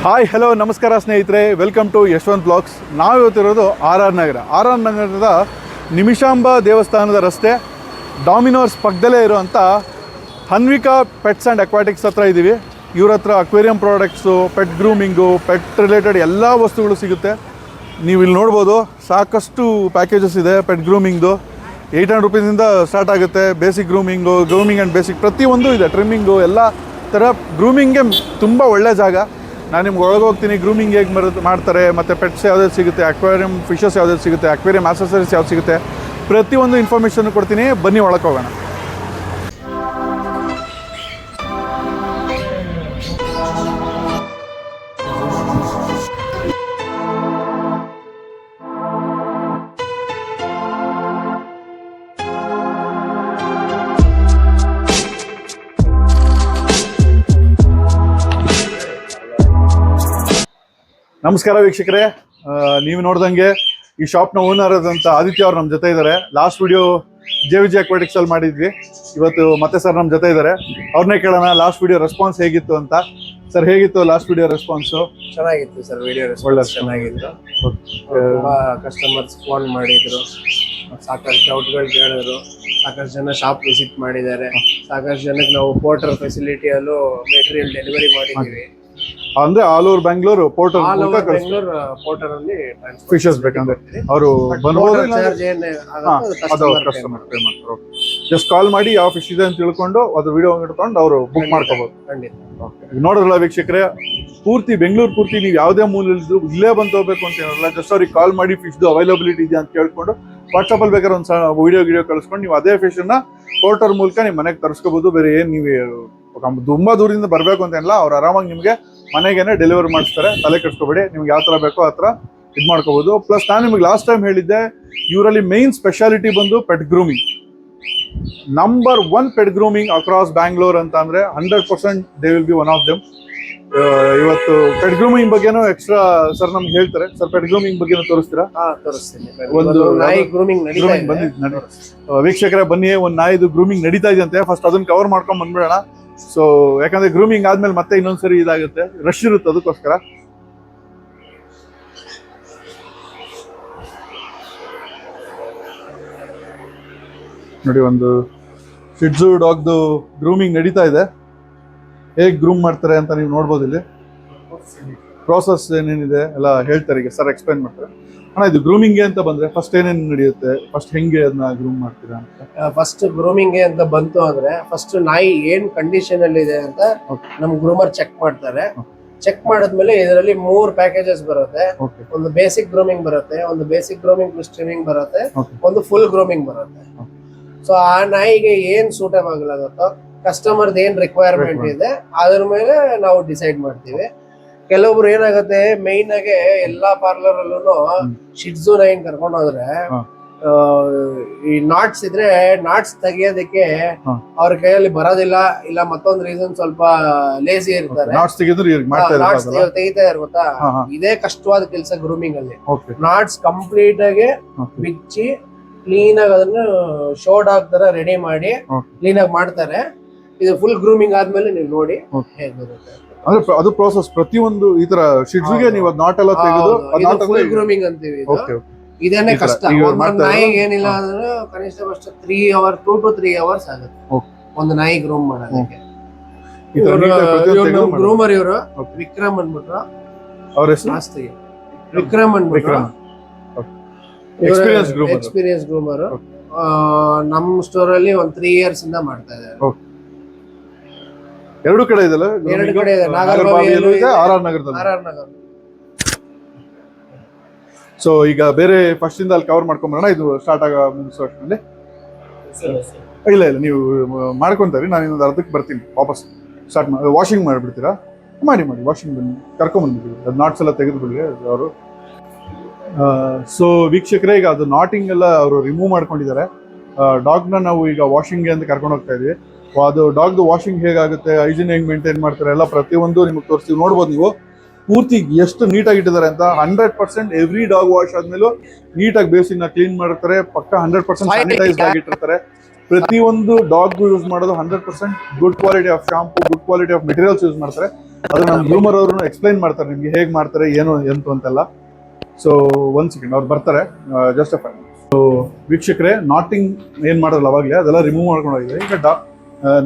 Hi hello ನಮಸ್ಕಾರ ಸ್ನೇಹಿತರೆ, welcome to Yashwant blogs. ನಾವು ಇವತ್ತಿರೋದು RRನಗರ. RRನಗರದ ನಿಮಿಷಾಂಬ ದೇವಸ್ಥಾನದ ರಸ್ತೆ ಡಾಮಿನೋರ್ಸ್ ಪಕ್ಕದಲ್ಲೇ ಇರುವಂಥ ಹನ್ವಿಕಾ ಪೆಟ್ಸ್ ಆ್ಯಂಡ್ ಅಕ್ವಾಟಿಕ್ಸ್ ಹತ್ರ ಇದ್ದೀವಿ. ಇವ್ರ ಹತ್ರ aquarium products, pet grooming, pet related ಎಲ್ಲ ವಸ್ತುಗಳು ಸಿಗುತ್ತೆ. ನೀವು ಇಲ್ಲಿ ನೋಡ್ಬೋದು, ಸಾಕಷ್ಟು ಪ್ಯಾಕೇಜಸ್ ಇದೆ. ಪೆಟ್ ಗ್ರೂಮಿಂಗ್ದು 800 ರೂಪೀಸಿಂದ ಸ್ಟಾರ್ಟ್ ಆಗುತ್ತೆ. Basic grooming, grooming and basic ಪ್ರತಿಯೊಂದು ಇದೆ. ಟ್ರಿಮ್ಮಿಂಗು ಎಲ್ಲ ಥರ. ಗ್ರೂಮಿಂಗ್ಗೆ ತುಂಬ ಒಳ್ಳೆ ಜಾಗ. ನಾನು ನಿಮ್ಗೆ ಒಳಗೋಗ್ತೀನಿ, ಗ್ರೂಮಿಂಗ್ ಹೇಗೆ ಮಾಡ್ತಾರೆ, ಮತ್ತು ಪೆಟ್ಸ್ ಯಾವ್ದು ಸಿಗುತ್ತೆ, ಅಕ್ವೇರಿಯಂ ಫಿಶಸ್ ಯಾವ್ದು ಸಿಗುತ್ತೆ, ಅಕ್ವೇರಿಯಂ ಆಕ್ಸೆಸರೀಸ್ ಯಾವ್ದು ಸಿಗುತ್ತೆ, ಪ್ರತಿಯೊಂದು ಇನ್ಫಾರ್ಮೇಷನ್ ಕೊಡ್ತೀನಿ. ಬನ್ನಿ ಒಳಗೆ ಹೋಗೋಣ. ನಮಸ್ಕಾರ ವೀಕ್ಷಕರೇ, ನೀವು ನೋಡ್ದಂಗೆ ಈ ಶಾಪ್ನ ಓನರ್ ಆದಂಥ ಆದಿತ್ಯ ಅವ್ರು ನಮ್ಮ ಜೊತೆ ಇದ್ದಾರೆ. ಲಾಸ್ಟ್ ವಿಡಿಯೋ JVG ಅಕ್ವಾಟಿಕ್ಸ್ ಅಲ್ಲಿ ಮಾಡಿದ್ವಿ. ಇವತ್ತು ಮತ್ತೆ ಸರ್ ನಮ್ಮ ಜೊತೆ ಇದ್ದಾರೆ. ಅವ್ರನ್ನೇ ಕೇಳೋಣ ಲಾಸ್ಟ್ ವಿಡಿಯೋ ರೆಸ್ಪಾನ್ಸ್ ಹೇಗಿತ್ತು ಅಂತ. ಸರ್, ಹೇಗಿತ್ತು ಲಾಸ್ಟ್ ವಿಡಿಯೋ ರೆಸ್ಪಾನ್ಸು? ಚೆನ್ನಾಗಿತ್ತು ಸರ್, ವಿಡಿಯೋ ರೆಸ್ಪಾನ್ಸ್ ಚೆನ್ನಾಗಿತ್ತು. ತುಂಬಾ ಕಸ್ಟಮರ್ಸ್ ಫೋನ್ ಮಾಡಿದ್ರು, ಸಾಕಷ್ಟು ಡೌಟ್ಗಳು ಕೇಳಿದ್ರು, ಸಾಕಷ್ಟು ಜನ ಶಾಪ್ ವಿಸಿಟ್ ಮಾಡಿದ್ದಾರೆ, ಸಾಕಷ್ಟು ಜನಕ್ಕೆ ನಾವು ಪೋರ್ಟರ್ ಫೆಸಿಲಿಟಿಯಲ್ಲೂ ಮೆಟೀರಿಯಲ್ ಡೆಲಿವರಿ ಮಾಡಿದ್ದೀವಿ. ಅಂದ್ರೆ all over Bengaluru Porter Porter ಅಲ್ಲಿ ಫಿಶಸ್ ಬೇಕಂದ್ರೆ ಅವರು ಬರ್ಬೋದು. ಕಸ್ಟಮರ್ ಪೇ ಮಾಡ್ತಾರೆ. ಜಸ್ಟ್ ಕಾಲ್ ಮಾಡಿ ಯಾವ ಫಿಶ್ ಇದೆ ಅಂತ ತಿಳ್ಕೊಂಡು ಅದ್ರ ವಿಡಿಯೋ ಇಟ್ಕೊಂಡು ಅವರು ಬುಕ್ ಮಾಡ್ಕೋಬಹುದು. ನೋಡಿದ್ರಲ್ಲ ವೀಕ್ಷಕರೇ, ಪೂರ್ತಿ ಬೆಂಗಳೂರು ಪೂರ್ತಿ ನೀವು ಯಾವುದೇ ಮೂಲಲ್ಲಿದ್ರು ಇಲ್ಲೇ ಬಂದು ಹೋಗ್ಬೇಕು ಅಂತ ಏನಿಲ್ಲ. ಜಸ್ಟ್ ಅವ್ರಿಗೆ ಕಾಲ್ ಮಾಡಿ ಫಿಶ್ದು ಅವೈಲಬಿಲಿಟಿ ಇದೆ ಅಂತ ಕೇಳ್ಕೊಂಡು ವಾಟ್ಸಪ್ ಅಲ್ಲಿ ಬೇಕಾದ್ರೆ ಒಂದು ವಿಡಿಯೋ ಕಳಿಸ್ಕೊಂಡು ನೀವು ಅದೇ ಫಿಶ್ ಅನ್ನ ಪೋರ್ಟರ್ ಮೂಲಕ ನಿಮ್ಮ ಮನೆಗೆ ತರಿಸ್ಕೋಬಹುದು. ಬೇರೆ ಏನ್ ನೀವು ತುಂಬಾ ದೂರದಿಂದ ಬರ್ಬೇಕು ಅಂತ ಏನಿಲ್ಲ. ಅವ್ರು ಆರಾಮಾಗಿ ನಿಮ್ಗೆ ಮನೆಗೇನೆ ಡೆಲಿವರಿ ಮಾಡಿಸ್ತಾರೆ. ತಲೆ ಕೆಡ್ಸ್ಕೊಬೇಡಿ, ನಿಮ್ಗೆ ಯಾವ ತರ ಬೇಕೋ ಆ ತರ ಇದು ಮಾಡ್ಕೋಬಹುದು. ಪ್ಲಸ್ ನಾನು ನಿಮ್ಗೆ ಲಾಸ್ಟ್ ಟೈಮ್ ಹೇಳಿದ್ದೆ, ಇವರಲ್ಲಿ ಮೇನ್ ಸ್ಪೆಷಾಲಿಟಿ ಬಂದು pet grooming. Number 1 pet grooming across Bangalore ಅಂತ ಅಂದ್ರೆ 100% they will be one of them. ಇವತ್ತು ಪೆಟ್ ಗ್ರೂಮಿಂಗ್ ಬಗ್ಗೆನೂ ಎಕ್ಸ್ಟ್ರಾ ಸರ್ ನಮ್ಗೆ ಹೇಳ್ತಾರೆ. ಸರ್, ಪೆಟ್ ಗ್ರೂಮಿಂಗ್ ಬಗ್ಗೆನೂ ತೋರಿಸ್ತೀರಾ? ತೋರಿಸ್ತೀನಿ. ಒಂದು ನಾಯಿ ಗ್ರೂಮಿಂಗ್ ವೀಕ್ಷಕರೇ ಬನ್ನಿ, ಒಂದು ನಾಯಿದು ಗ್ರೂಮಿಂಗ್ ನಡೀತಾ ಇದೆಯಂತೆ. ಫಸ್ಟ್ ಅದನ್ನ ಕವರ್ ಮಾಡ್ಕೊಂಡ್ ಬಂದ್ಬಿಡೋಣ. ಸೊ ಯಾಕಂದ್ರೆ ಗ್ರೂಮಿಂಗ್ ಆದ್ಮೇಲೆ ಮತ್ತೆ ಇನ್ನೊಂದ್ಸರಿ ಇದಾಗುತ್ತೆ, ರಶ್ ಇರುತ್ತೆ, ಅದಕ್ಕೋಸ್ಕರ. ನೋಡಿ, ಒಂದು ಶಿಟ್ಜು ಡಾಗ್ದು ಗ್ರೂಮಿಂಗ್ ನಡೀತಾ ಇದೆ. ಹೇಗೆ ಗ್ರೂಮ್ ಮಾಡ್ತಾರೆ ಅಂತ ನೀವು ನೋಡ್ಬೋದು. ಇಲ್ಲಿ ಪ್ರೋಸೆಸ್ ಏನೇನಿದೆ ಎಲ್ಲ ಹೇಳ್ತಾರೆ. ಈಗ ಸರ್ ಎಕ್ಸ್ಪ್ಲೈನ್ ಮಾಡ್ತಾರೆ. ಅಣ್ಣ, ಇದು ಗ್ರೂಮಿಂಗ್ಗೆ ಅಂತ ಬಂದ್ರೆ ಫಸ್ಟ್ ಏನೇನು ನಡೆಯುತ್ತೆ, ಫಸ್ಟ್ ಹೆಂಗೆ ಅದನ್ನ ಗ್ರೂಮ್ ಮಾಡ್ತೀರಾ ಅಂತ? ಫಸ್ಟ್ ಗ್ರೂಮಿಂಗ್ ಅಂತ ಬಂತು ಅಂದ್ರೆ ಫಸ್ಟ್ ನಾಯಿ ಏನ್ ಕಂಡೀಷನ್ ಅಲ್ಲಿ ಇದೆ ಅಂತ ನಮ್ ಗ್ರೂಮರ್ ಚೆಕ್ ಮಾಡ್ತಾರೆ. ಚೆಕ್ ಮಾಡಿದ್ಮೇಲೆ ಇದರಲ್ಲಿ 3 ಪ್ಯಾಕೇಜಸ್ ಬರುತ್ತೆ. ಒಂದು ಬೇಸಿಕ್ ಗ್ರೂಮಿಂಗ್ ಬರುತ್ತೆ, ಒಂದು ಬೇಸಿಕ್ ಗ್ರೂಮಿಂಗ್ ಪ್ಲಸ್ ಟ್ರಿಮಿಂಗ್ ಬರುತ್ತೆ, ಒಂದು ಫುಲ್ ಗ್ರೂಮಿಂಗ್ ಬರುತ್ತೆ. ಸೊ ಆ ನಾಯಿಗೆ ಏನ್ ಸೂಟಬಲ್ ಆಗುತ್ತೋ, ಕಸ್ಟಮರ್ದು ಏನ್ ರಿಕ್ವೈರ್ಮೆಂಟ್ ಇದೆ ಅದ್ರ ಮೇಲೆ ನಾವು ಡಿಸೈಡ್ ಮಾಡ್ತೀವಿ. ಕೆಲವೊಬ್ರು ಏನಾಗುತ್ತೆ, ಮೈನ್ ಆಗಿ ಎಲ್ಲಾ ಪಾರ್ಲರ್ ಅಲ್ಲೂ ಶಿಟ್ಜು ನೈನ್ ಕರ್ಕೊಂಡು ಹೋದ್ರೆ ಈ ನಾಟ್ಸ್ ಇದ್ರೆ ನಾಟ್ಸ್ ತೆಗಿಯೋದಕ್ಕೆ ಅವ್ರ ಕೈಯಲ್ಲಿ ಬರೋದಿಲ್ಲ, ಇಲ್ಲ ಮತ್ತೊಂದ್ ರೀಸನ್ ಸ್ವಲ್ಪ ಲೇಸಿ ಇರ್ತಾರೆ. ನಾಟ್ಸ್ ತೆಗಿತಾ ಇರ್ಬೋದಾ, ಇದೇ ಕಷ್ಟವಾದ ಕೆಲಸ ಗ್ರೂಮಿಂಗ್ ಅಲ್ಲಿ. ನಾಟ್ಸ್ ಕಂಪ್ಲೀಟ್ ಆಗಿ ಬಿಚ್ಚಿ ಕ್ಲೀನ್ ಆಗಿ ಅದನ್ನ ಶೋಡ್ ತರ ರೆಡಿ ಮಾಡಿ ಕ್ಲೀನ್ ಆಗಿ ಮಾಡ್ತಾರೆ. ಇದು ಫುಲ್ ಗ್ರೂಮಿಂಗ್ ಆದ್ಮೇಲೆ ನೀವು ನೋಡಿ ಹೇಗೆ ಬರುತ್ತೆ. ಅಂದ್ರೆ ಅದು ಪ್ರೋಸೆಸ್ ಪ್ರತಿಯೊಂದು ಈ ತರ ಶಿಟ್ಸ್ಗೆ ನೀವು ನಾಟ್ ಎಲ್ಲ ತೆಗೆದು ಫುಲ್ ಗ್ರೂಮಿಂಗ್ ಅಂತೀವಿ. ಇದೇನೆ ಕಷ್ಟ. ನಾಯಿಗೆ ಏನಿಲ್ಲ ಅಂದ್ರೆ ಕನಿಷ್ಠ ಪಕ್ಷ 2 to 3 ಅವರ್ಸ್ ಆಗುತ್ತೆ ಒಂದು ನಾಯಿ ಗ್ರೂಮ್ ಮಾಡೋದಕ್ಕೆ. ಗ್ರೂಮರ್ ಇವರು ವಿಕ್ರಮ್ ಅಂದ್ಬಿಟ್ರು, ಅವ್ರ ಹೆಸರು ವಿಕ್ರಮ್ ಅಂದ್ಬಿಟ್ರು, ಎಕ್ಸ್ಪೀರಿಯನ್ಸ್ ಗ್ರೂಮರ್. ನಮ್ ಸ್ಟೋರ್ ಅಲ್ಲಿ ಒಂದು 3 years ಇಂದ ಮಾಡ್ತಾ ಇದ್ದಾರೆ. ಎರಡು ಕಡೆ ಇದೆಲ್ಲ, ಎರಡು ಕಡೆ ಇದೆ, ನಾಗರಬಾವಿಯಲ್ಲೂ ಇದೆ, RRನಗರದಲ್ಲಿ. RRನಗರ. ಸೊ ಈಗ ಬೇರೆ ಫಸ್ಟ್ ಇಂದ ಅಲ್ಲಿ ಕವರ್ ಮಾಡ್ಕೊಂಬರೋಣ. ಇದು ಸ್ಟಾರ್ಟ್ ಆಗ ಮುಗಿಸೋಷ್ಟ್ರಲ್ಲಿ ಇಲ್ಲ ನೀವು ಮಾಡ್ಕೊಂತಾರೆ. ನಾನು ಇನ್ನೊಂದು ಅರ್ಧಕ್ಕೆ ಬರ್ತೀನಿ, ವಾಪಸ್ ಸ್ಟಾರ್ಟ್ ಮಾಡಿ ವಾಷಿಂಗ್ ಮಾಡಿಬಿಡ್ತೀರಾ? ಮಾಡಿ ವಾಷಿಂಗ್ ಬನ್ನಿ, ಕರ್ಕೊಂಬಂದ್ಬಿಡ್ತೀವಿ. ಅದು ನಾಟ್ಸ್ ಎಲ್ಲ ತೆಗೆದು ಬಿಡಿ ಅವರು. ಸೊ ವೀಕ್ಷಕರೇ, ಈಗ ಅದು ನಾಟಿಂಗ್ ಎಲ್ಲ ಅವರು ರಿಮೂವ್ ಮಾಡ್ಕೊಂಡಿದ್ದಾರೆ. ಡಾಗ್ನ ನಾವು ಈಗ ವಾಷಿಂಗ್ಗೆ ಅಂತ ಕರ್ಕೊಂಡು ಹೋಗ್ತಾ ಇದೀವಿ. ಅದು ಡಾಗ್ದು ವಾಷಿಂಗ್ ಹೇಗಾಗುತ್ತೆ, ಹೈಜಿನ್ ಹೆಂಗ್ ಮೇಂಟೈನ್ ಮಾಡ್ತಾರೆ ಎಲ್ಲ ಪ್ರತಿಯೊಂದು ನಿಮಗೆ ತೋರಿಸ್ತೀವಿ. ನೋಡ್ಬೋದು ನೀವು ಪೂರ್ತಿ ಎಷ್ಟು ನೀಟಾಗಿ ಇಟ್ಟಿದ್ದಾರೆ ಅಂತ. 100% ಎವ್ರಿ ಡಾಗ್ ವಾಶ್ ಆದ್ಮೇಲೂ ನೀಟಾಗಿ ಬೇಸಿನ ಕ್ಲೀನ್ ಮಾಡ್ತಾರೆ. ಪಕ್ಕ 100% ಸ್ಯಾನಿಟೈಸ್ಡ್ ಆಗಿಟ್ಟಿರ್ತಾರೆ. ಪ್ರತಿಯೊಂದು ಡಾಗ್ ಯೂಸ್ ಮಾಡೋದು 100% good quality of shampoo, good quality of materials use ಮಾಡ್ತಾರೆ. ಅದು ನಮ್ಮ ಗ್ರೂಮರ್ ಅವರು ಎಕ್ಸ್ಪ್ಲೈನ್ ಮಾಡ್ತಾರೆ ನಿಮ್ಗೆ ಹೇಗೆ ಮಾಡ್ತಾರೆ ಏನು ಎಂತು ಅಂತೆಲ್ಲ. ಸೊ 1 ಸೆಕೆಂಡ್ ಅವ್ರು ಬರ್ತಾರೆ, ಜಸ್ಟ್ ಅ ಫೈನ್. ಸೊ ವೀಕ್ಷಕರೇ, ನಾಟಿಂಗ್ ಏನ್ ಮಾಡೋಲ್ಲ ಅವಾಗಲೇ ಅದೆಲ್ಲ ರಿಮೂವ್ ಮಾಡ್ಕೊಂಡು ಹೋಗಿದೆ. ಈಗ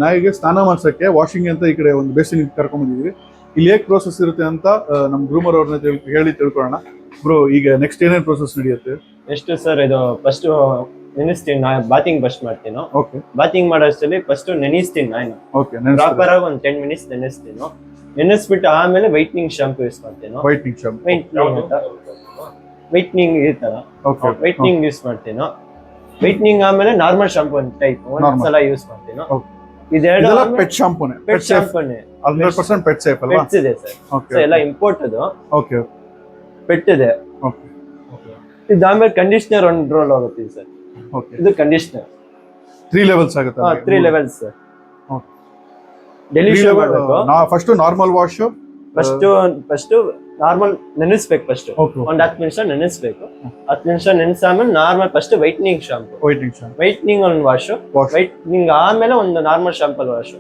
ನಾಯಿಗೆ ಸ್ನಾನ ಮಾಡ್ಸಕ್ಕೆ ವಾಷಿಂಗ್ ಅಂತ ಈ ಕಡೆ ಒಂದು ಬೇಸಿನ್ ಕರ್ಕೊಂಡ್ ಬಂದಿದ್ವಿ. ಇಲ್ಲಿ ಹೇಗೆ ಪ್ರೋಸೆಸ್ ಇರುತ್ತೆ ಅಂತ ನಮ್ಮ ಗ್ರೂಮರ್ ಅವ್ರನ್ನ ಹೇಳಿ ತಿಳ್ಕೊಳ್ಳೋಣ. ಬ್ರೋ, ಈಗ ನೆಕ್ಸ್ಟ್ ಏನೇನು ಪ್ರೋಸೆಸ್ ನಡೆಯುತ್ತೆ? ಎಷ್ಟು ಸರ್, ಇದು ಫಸ್ಟ್ ನೆನೆಸ್ತೀನಿ, ಬಾತಿಂಗ್ ಫಸ್ಟ್ ಮಾಡ್ತೀನಿ. ಓಕೆ. ಬಾತಿಂಗ್ ಮಾಡೋಷ್ಟರಲ್ಲಿ ಫಸ್ಟ್ ನೆನೆಸ್ತೀನಿ ನಾನು. ಓಕೆ. ಪ್ರಾಪರ್ ಆಗಿ ಒಂದು 10 ಮಿನಿಟ್ಸ್ ನೆನೆಸ್ತೀನಿ. ನೆನೆಸ್ಬಿಟ್ಟು ಆಮೇಲೆ ವೈಟ್ನಿಂಗ್ ಶಾಂಪೂ ಯೂಸ್ ಮಾಡ್ತೀನಿ. ವೈಟ್ನಿಂಗ್ ಶಾಂಪೂ, ವೈಟ್ನಿಂಗ್ ಈ ತರ ವೈಟ್ನಿಂಗ್ ಯೂಸ್ ಮಾಡ್ತೀನಿ. ವೈಟ್ನಿಂಗ್ ಆಮೇಲೆ ನಾರ್ಮಲ್ ಶಾಂಪೂ ಒಂದು ಟೈಪ್ ಒಂದ್ಸಲ ಯೂಸ್ ಮಾಡ್ತೀನಿ. ಇದೆರಡು ಪೆಟ್ ಶಾಂಪೂನೇ. ಪೆಟ್ ಶಾಂಪೂನೇ 100% ಪೆಟ್ ಸೇಫ್ ಅಲ್ವಾ? ಪೆಟ್ಸ್ ಇದೆ ಸರ್. ಸೊ ಎಲ್ಲ ಇಂಪೋರ್ಟ್ ಅದು. ಓಕೆ. ಪೆಟ್ ಇದೆ. ಓಕೆ. ಇದಾದ್ಮೇಲೆ ಕಂಡೀಷನರ್ ಒಂದು ರೋಲ್ ಹೋಗುತ್ತೆ ಸರ್. ಓಕೆ. ಇದು ಕಂಡೀಷನರ್ 3 ಲೆವೆಲ್ಸ್ ಆಗುತ್ತೆ. 3 ಲೆವೆಲ್ಸ್ ಸರ್. ಓಕೆ. ಡೆಲಿಷನ್ ಮಾಡಬೇಕು. First normal wash, first normal ನೆನೆಸ್ಬೇಕು. ಫಸ್ಟ್ ಒಂದು 10 ನಿಮಿಷ ನೆನೆಸ್ಬೇಕು. 10 ನಿಮಿಷ ನೆನೆಸಾದ್ಮೇಲೆ normal first whitening shampoo, whitening ಒಂದು ವಾಶ್, ವೈಟ್ನಿಂಗ್ ಆಮೇಲೆ ಒಂದು ನಾರ್ಮಲ್ ಶಾಂಪಲ್ ವಾಶ್,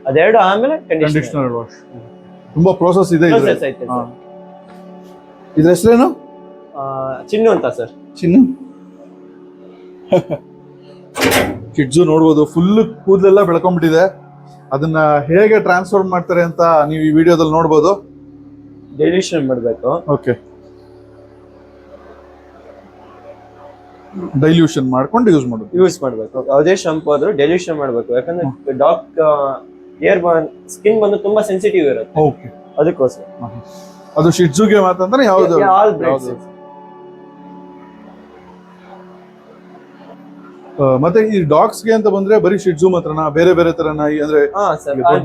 ಅದೆರಡು ಆಮೇಲೆ ಕಂಡೀಷನರ್ ವಾಶ್. ತುಂಬಾ ಪ್ರೋಸೆಸ್ ಇದೆ. ಐತೆ ಸರ್. ಇದ್ರ ಹೆಸರೇನು? ಚಿನ್ನು ಅಂತ ಸರ್. ಚಿನ್ನು. ಕಿಡ್ಸು ನೋಡ್ಬೋದು, ಫುಲ್ ಕೂದಲೆಲ್ಲ ಬೆಳ್ಕೊಂಡ್ಬಿಟ್ಟಿದೆ. ಅದನ್ನ ಹೇಗೆ ಟ್ರಾನ್ಸ್ಫರ್ ಮಾಡ್ತಾರೆ ಅಂತ ನೀವು ಈ ವಿಡಿಯೋದಲ್ಲಿ ನೋಡ್ಬೋದು. ಡೈಲ್ಯೂಷನ್ ಮಾಡಬೇಕು. ಓಕೆ. ಡೈಲ್ಯೂಷನ್ ಮಾಡ್ಕೊಂಡು ಯೂಸ್ ಮಾಡಬೇಕು. ಯಾವುದೇ ಶಾಂಪೂ ಆದ್ರೂ ಡೈಲ್ಯೂಷನ್ ಮಾಡಬೇಕು. ಯಾಕಂದ್ರೆ ಡಾಗ್ ಏರ್ ಸ್ಕಿನ್ ಬಂದು ತುಂಬಾ ಸೆನ್ಸಿಟಿವ್ ಇರುತ್ತೆ. ಓಕೆ. ಅದಕ್ಕೋಸ್ಕರ ಅದು ಶಿಟ್ಜುಗೆ ಮಾತಂದ್ರೆ ಯಾವುದು? ಮತ್ತೆ ಈ ಡಾಗ್ಸ್ ಗೆ ಅಂತ ಬಂದ್ರೆ ಬರೀ ಶಿಟ್ಜು ಮಾತ್ರನಾ, ಬೇರೆ ಬೇರೆ ತರ ನಾಯಿ ಅಂದ್ರೆ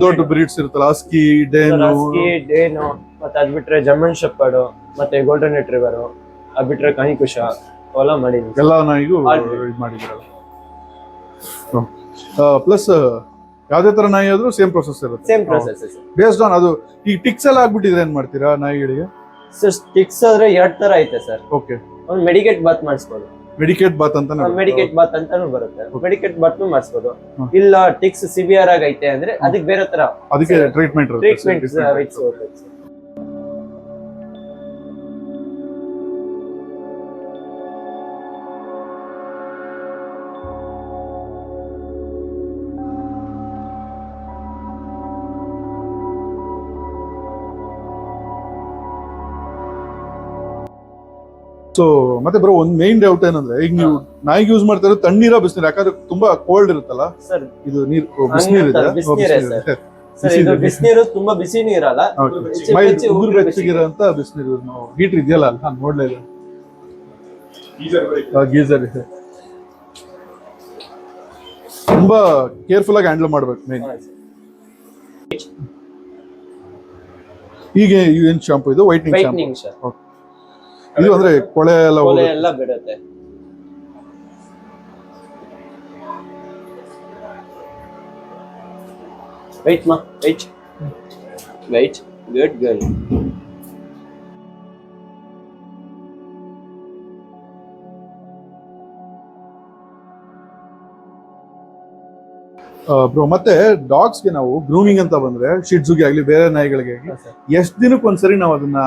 ದೊಡ್ಡ ಬ್ರೀಡ್ಸ್ ಇರುತ್ತಲ್ಲ, ಹಸ್ಕಿ, ಡೇನು, ಮತ್ತೆ ಅದ್ ಬಿಟ್ರೆ ಜರ್ಮನ್ ಶೆಪರ್ಡ್, ಮತ್ತೆ ಗೋಲ್ಡನ್ ರಿಟ್ರೀವರ್, ಅದ್ ಬಿಟ್ರೆ ಕನಿಕುಶ ಅವೆಲ್ಲ ಮಾಡಿದೀನಿ. ಎಲ್ಲಾ ನಾಯಿಗೂ ಇದು ಮಾಡಿದಿರಲ್ಲ. ಪ್ಲಸ್ ಯಾವ್ದೇ ತರ ನಾಯಿ ಆದ್ರೂ ಸೇಮ್ ಪ್ರೊಸೆಸ್ ಇರುತ್ತೆ. ಸೇಮ್ ಪ್ರೊಸೆಸ್ ಬೇಸ್ಡ್ ಆನ್ ಅದು. ಈ ಟಿಕ್ಸ್ ಎಲ್ಲ ಆಗ್ಬಿಟ್ಟಿದ್ರೆ ಏನ್ ಮಾಡ್ತೀರಾ ನಾಯಿಗಳಿಗೆ? ಸರ್ ಟಿಕ್ಸ್ ಆದ್ರೆ 2 ತರ ಐತೆ ಸರ್. ಓಕೆ. ಒಂದು ಮೆಡಿಕೇಟ್ ಬಾತ್ ಮಾಡಿಸ್ಬೋದು. ಮೆಡಿಕೇಟ್ ಬಾತ್ ಅಂತ ಅಂತಾನು ಬರುತ್ತೆ. ಮೆಡಿಕೇಟ್ ಬಾತ್ ಮಾಡಿಸ್ಬೋದು. ಇಲ್ಲ ಟಿಕ್ಸ್ ಸಿವಿಯರ್ ಆಗೈತೆ ಅಂದ್ರೆ ಅದಕ್ಕೆ ಬೇರೆ ತರ, ಅದಕ್ಕೆ ಟ್ರೀಟ್ಮೆಂಟ್ ಸೊ ಮತ್ತೆ ಬ್ರೋ, ಒಂದ್ ಮೇನ್ ಡೌಟ್ ಏನಂದ್ರೆ, ಈಗ ನೀವು ನಾಯಿಗೆ ಯೂಸ್ ಮಾಡ್ತಾರೆ ತಣ್ಣೀರ ಬಿಸಿನೀರು? ಯಾಕಂದ್ರೆ ತುಂಬಾ ಕೋಲ್ಡ್ ಇರುತ್ತಲ್ಲ ಸರ್. ಇದು ನೀರು ಬಿಸಿನೀರು ಬಿಸಿನೀರು ತುಂಬಾ ಬಿಸಿನೀರು ಇರಲ್ಲ, ಉಗುರು ಬೆಚ್ಚಗಿರೋಂತ ಬಿಸಿನೀರು. ಹೀಟರ್ ಇದೆಯಲ್ಲ, ನಾನು ನೋಡ್ಲೇ ಇಲ್ಲ. ಗೀಸರ್ ಇದೆ. ತುಂಬಾ ಕೇರ್ಫುಲ್ ಆಗಿ ಹ್ಯಾಂಡಲ್ ಮಾಡ್ಬೇಕು ಮೇನ್. ಈಗ ಏನ್ ಶಾಂಪೂ ಇದು? Whitening shampoo. ಇದು ಅಂದ್ರೆ ಕೊಳೆ ಎಲ್ಲ ಬಿಡುತ್ತೆ. Wait good girl. ಬ್ರೋ, ಮತ್ತೆ ಡಾಗ್ಸ್ ಗೆ ನಾವು ಗ್ರೂಮಿಂಗ್ ಅಂತ ಬಂದ್ರೆ, ಶಿಟ್ಜುಗೆ ಆಗ್ಲಿ ಬೇರೆ ನಾಯಿಗಳಿಗೆ ಆಗ್ಲಿ, ಎಷ್ಟ್ ದಿನಕ್ಕೆ ಒಂದ್ಸರಿ ನಾವು ಅದನ್ನ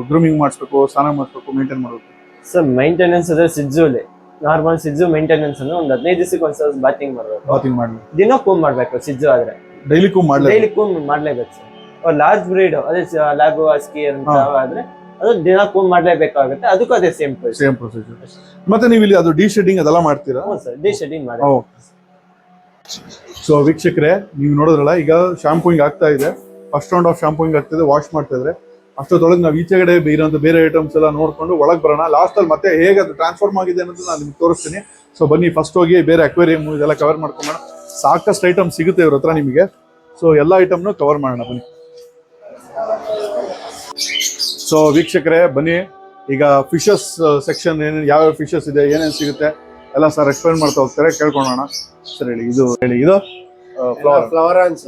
ಗ್ರೂಮಿಂಗ್ ಮಾಡಿಸ್ಬೇಕು, ಸ್ನಾನ ಮಾಡಿಸ್ಬೇಕು, ಮೇಂಟೈನ್ ಮಾಡ್ಬೇಕು? ಸರ್ ಮೇಂಟೆನೆನ್ಸ್ ಅಂದ್ರೆ ಸಿಜ್ಜುಲಿ ನಾರ್ಮಲ್ ಸಿಜ್ಜು ಮೇಂಟೆನೆನ್ಸ್ ಅಂದ್ರೆ ಒಂದು 15 ದಿವಸಕ್ಕೆ ಒಂದ್ಸಲ ಬಾತಿಂಗ್ ಮಾಡ್ಬೇಕು. ಬಾತಿಂಗ್ ಮಾಡ್ಲಿ, ದಿನ ಕೂಮ್ ಮಾಡ್ಬೇಕು. ಸಿಜ್ಜು ಆದ್ರೆ ಡೈಲಿ ಕೂಮ್ ಮಾಡ್ಲೇಬೇಕು ಸರ್. ಲಾರ್ಜ್ ಬ್ರೀಡ್ ಅದೇ ಲ್ಯಾಬು, ಹಸ್ಕಿ ಅಂತ ಆದ್ರೆ ಅದು ದಿನ ಕೂಮ್ ಮಾಡ್ಲೇಬೇಕಾಗುತ್ತೆ. ಅದಕ್ಕೂ ಅದೇ ಸೇಮ್ ಪ್ರೊಸೀಜರ್. ಮತ್ತೆ ನೀವು ಇಲ್ಲಿ ಅದು ಡಿ ಶೆಡ್ಡಿಂಗ್ ಅದೆಲ್ಲ ಮಾಡ್ತೀರಾ? ಹೌದು ಸರ್, ಡಿ ಶೆಡ್ಡಿಂಗ್ ಮಾಡಿ. ಸೊ ವೀಕ್ಷಕರೇ, ನೀವು ನೋಡಿದ್ರಲ್ಲ, ಈಗ ಶಾಂಪೂಯಿಂಗ್ ಆಗ್ತಾ ಇದೆ. ಫಸ್ಟ್ ರೌಂಡ್ ಆಫ್ ಶಾಂಪೂಯಿಂಗ್ ಆಗ್ತಿದೆ, ವಾಶ್ ಮಾಡ್ತಾ ಇದ್ರೆ. ಅಷ್ಟೊತ್ತೊಳಗೆ ನಾವು ಈಚೆಗಡೆ ಇರೋಂಥ ಬೇರೆ ಐಟಮ್ಸ್ ಎಲ್ಲ ನೋಡ್ಕೊಂಡು ಒಳಗೆ ಬರೋಣ. ಲಾಸ್ಟ್ ಅಲ್ಲಿ ಮತ್ತೆ ಹೇಗೆ ಅದು ಟ್ರಾನ್ಸ್ಫಾರ್ಮ್ ಆಗಿದೆ ಅನ್ನೋದು ನಾನು ನಿಮ್ಗೆ ತೋರಿಸ್ತೀನಿ. ಸೊ ಬನ್ನಿ, ಫಸ್ಟ್ ಹೋಗಿ ಬೇರೆ ಅಕ್ವೇರಿಯಂ ಇದೆಲ್ಲ ಕವರ್ ಮಾಡ್ಕೊಂಬೋಣ. ಸಾಕಷ್ಟು ಐಟಮ್ ಸಿಗುತ್ತೆ ಇವ್ರ ಹತ್ರ ನಿಮಗೆ. ಸೊ ಎಲ್ಲ ಐಟಮ್ನು ಕವರ್ ಮಾಡೋಣ ಬನ್ನಿ. ಸೊ ವೀಕ್ಷಕರೇ ಬನ್ನಿ, ಈಗ ಫಿಶಸ್ ಸೆಕ್ಷನ್ ಏನೇನು, ಯಾವ್ಯಾವ ಫಿಶಸ್ ಇದೆ, ಏನೇನು ಸಿಗುತ್ತೆ ಎಲ್ಲ ಸರ್ ಎಕ್ಸ್ಪ್ಲೈನ್ ಮಾಡ್ತಾ ಹೋಗ್ತಾರೆ, ಕೇಳ್ಕೊಳ್ಳೋಣ. ಸರ್ ಹೇಳಿ, ಇದು ಫ್ಲವರಾನ್ಸ್